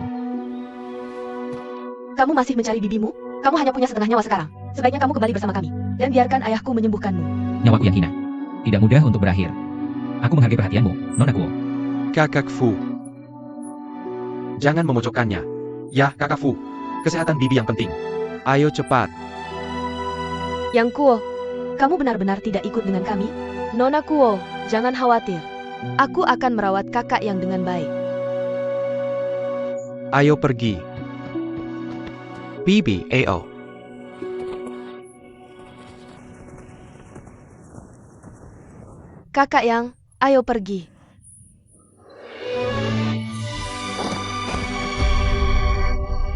kamu masih mencari bibimu. Kamu hanya punya setengah nyawa sekarang. Sebaiknya kamu kembali bersama kami dan biarkan ayahku menyembuhkanmu. Nyawaku yang hina. Tidak mudah untuk berakhir. Aku menghargai perhatianmu, Nona Kuo. Kakak Fu. Jangan memojokkannya. Ya, Kakak Fu. Kesehatan bibi yang penting. Ayo cepat. Yang Kuo, Kamu benar-benar tidak ikut dengan kami? Nona Kuo, jangan khawatir. Aku akan merawat kakak yang dengan baik. Ayo pergi. Bibi, Eo. Kakak Yang, ayo pergi.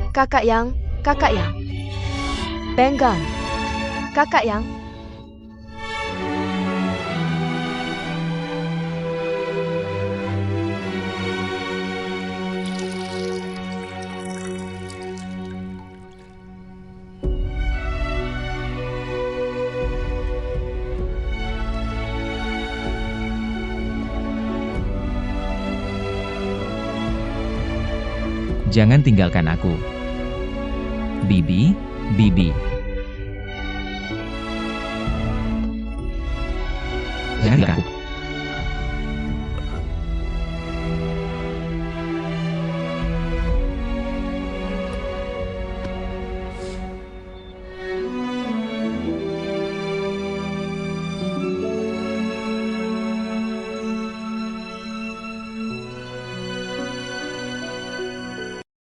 Kakak Yang, Kakak Yang. Benggan. Kakak Yang. Jangan tinggalkan aku. Bibi, Bibi. Jangan tinggalkan aku.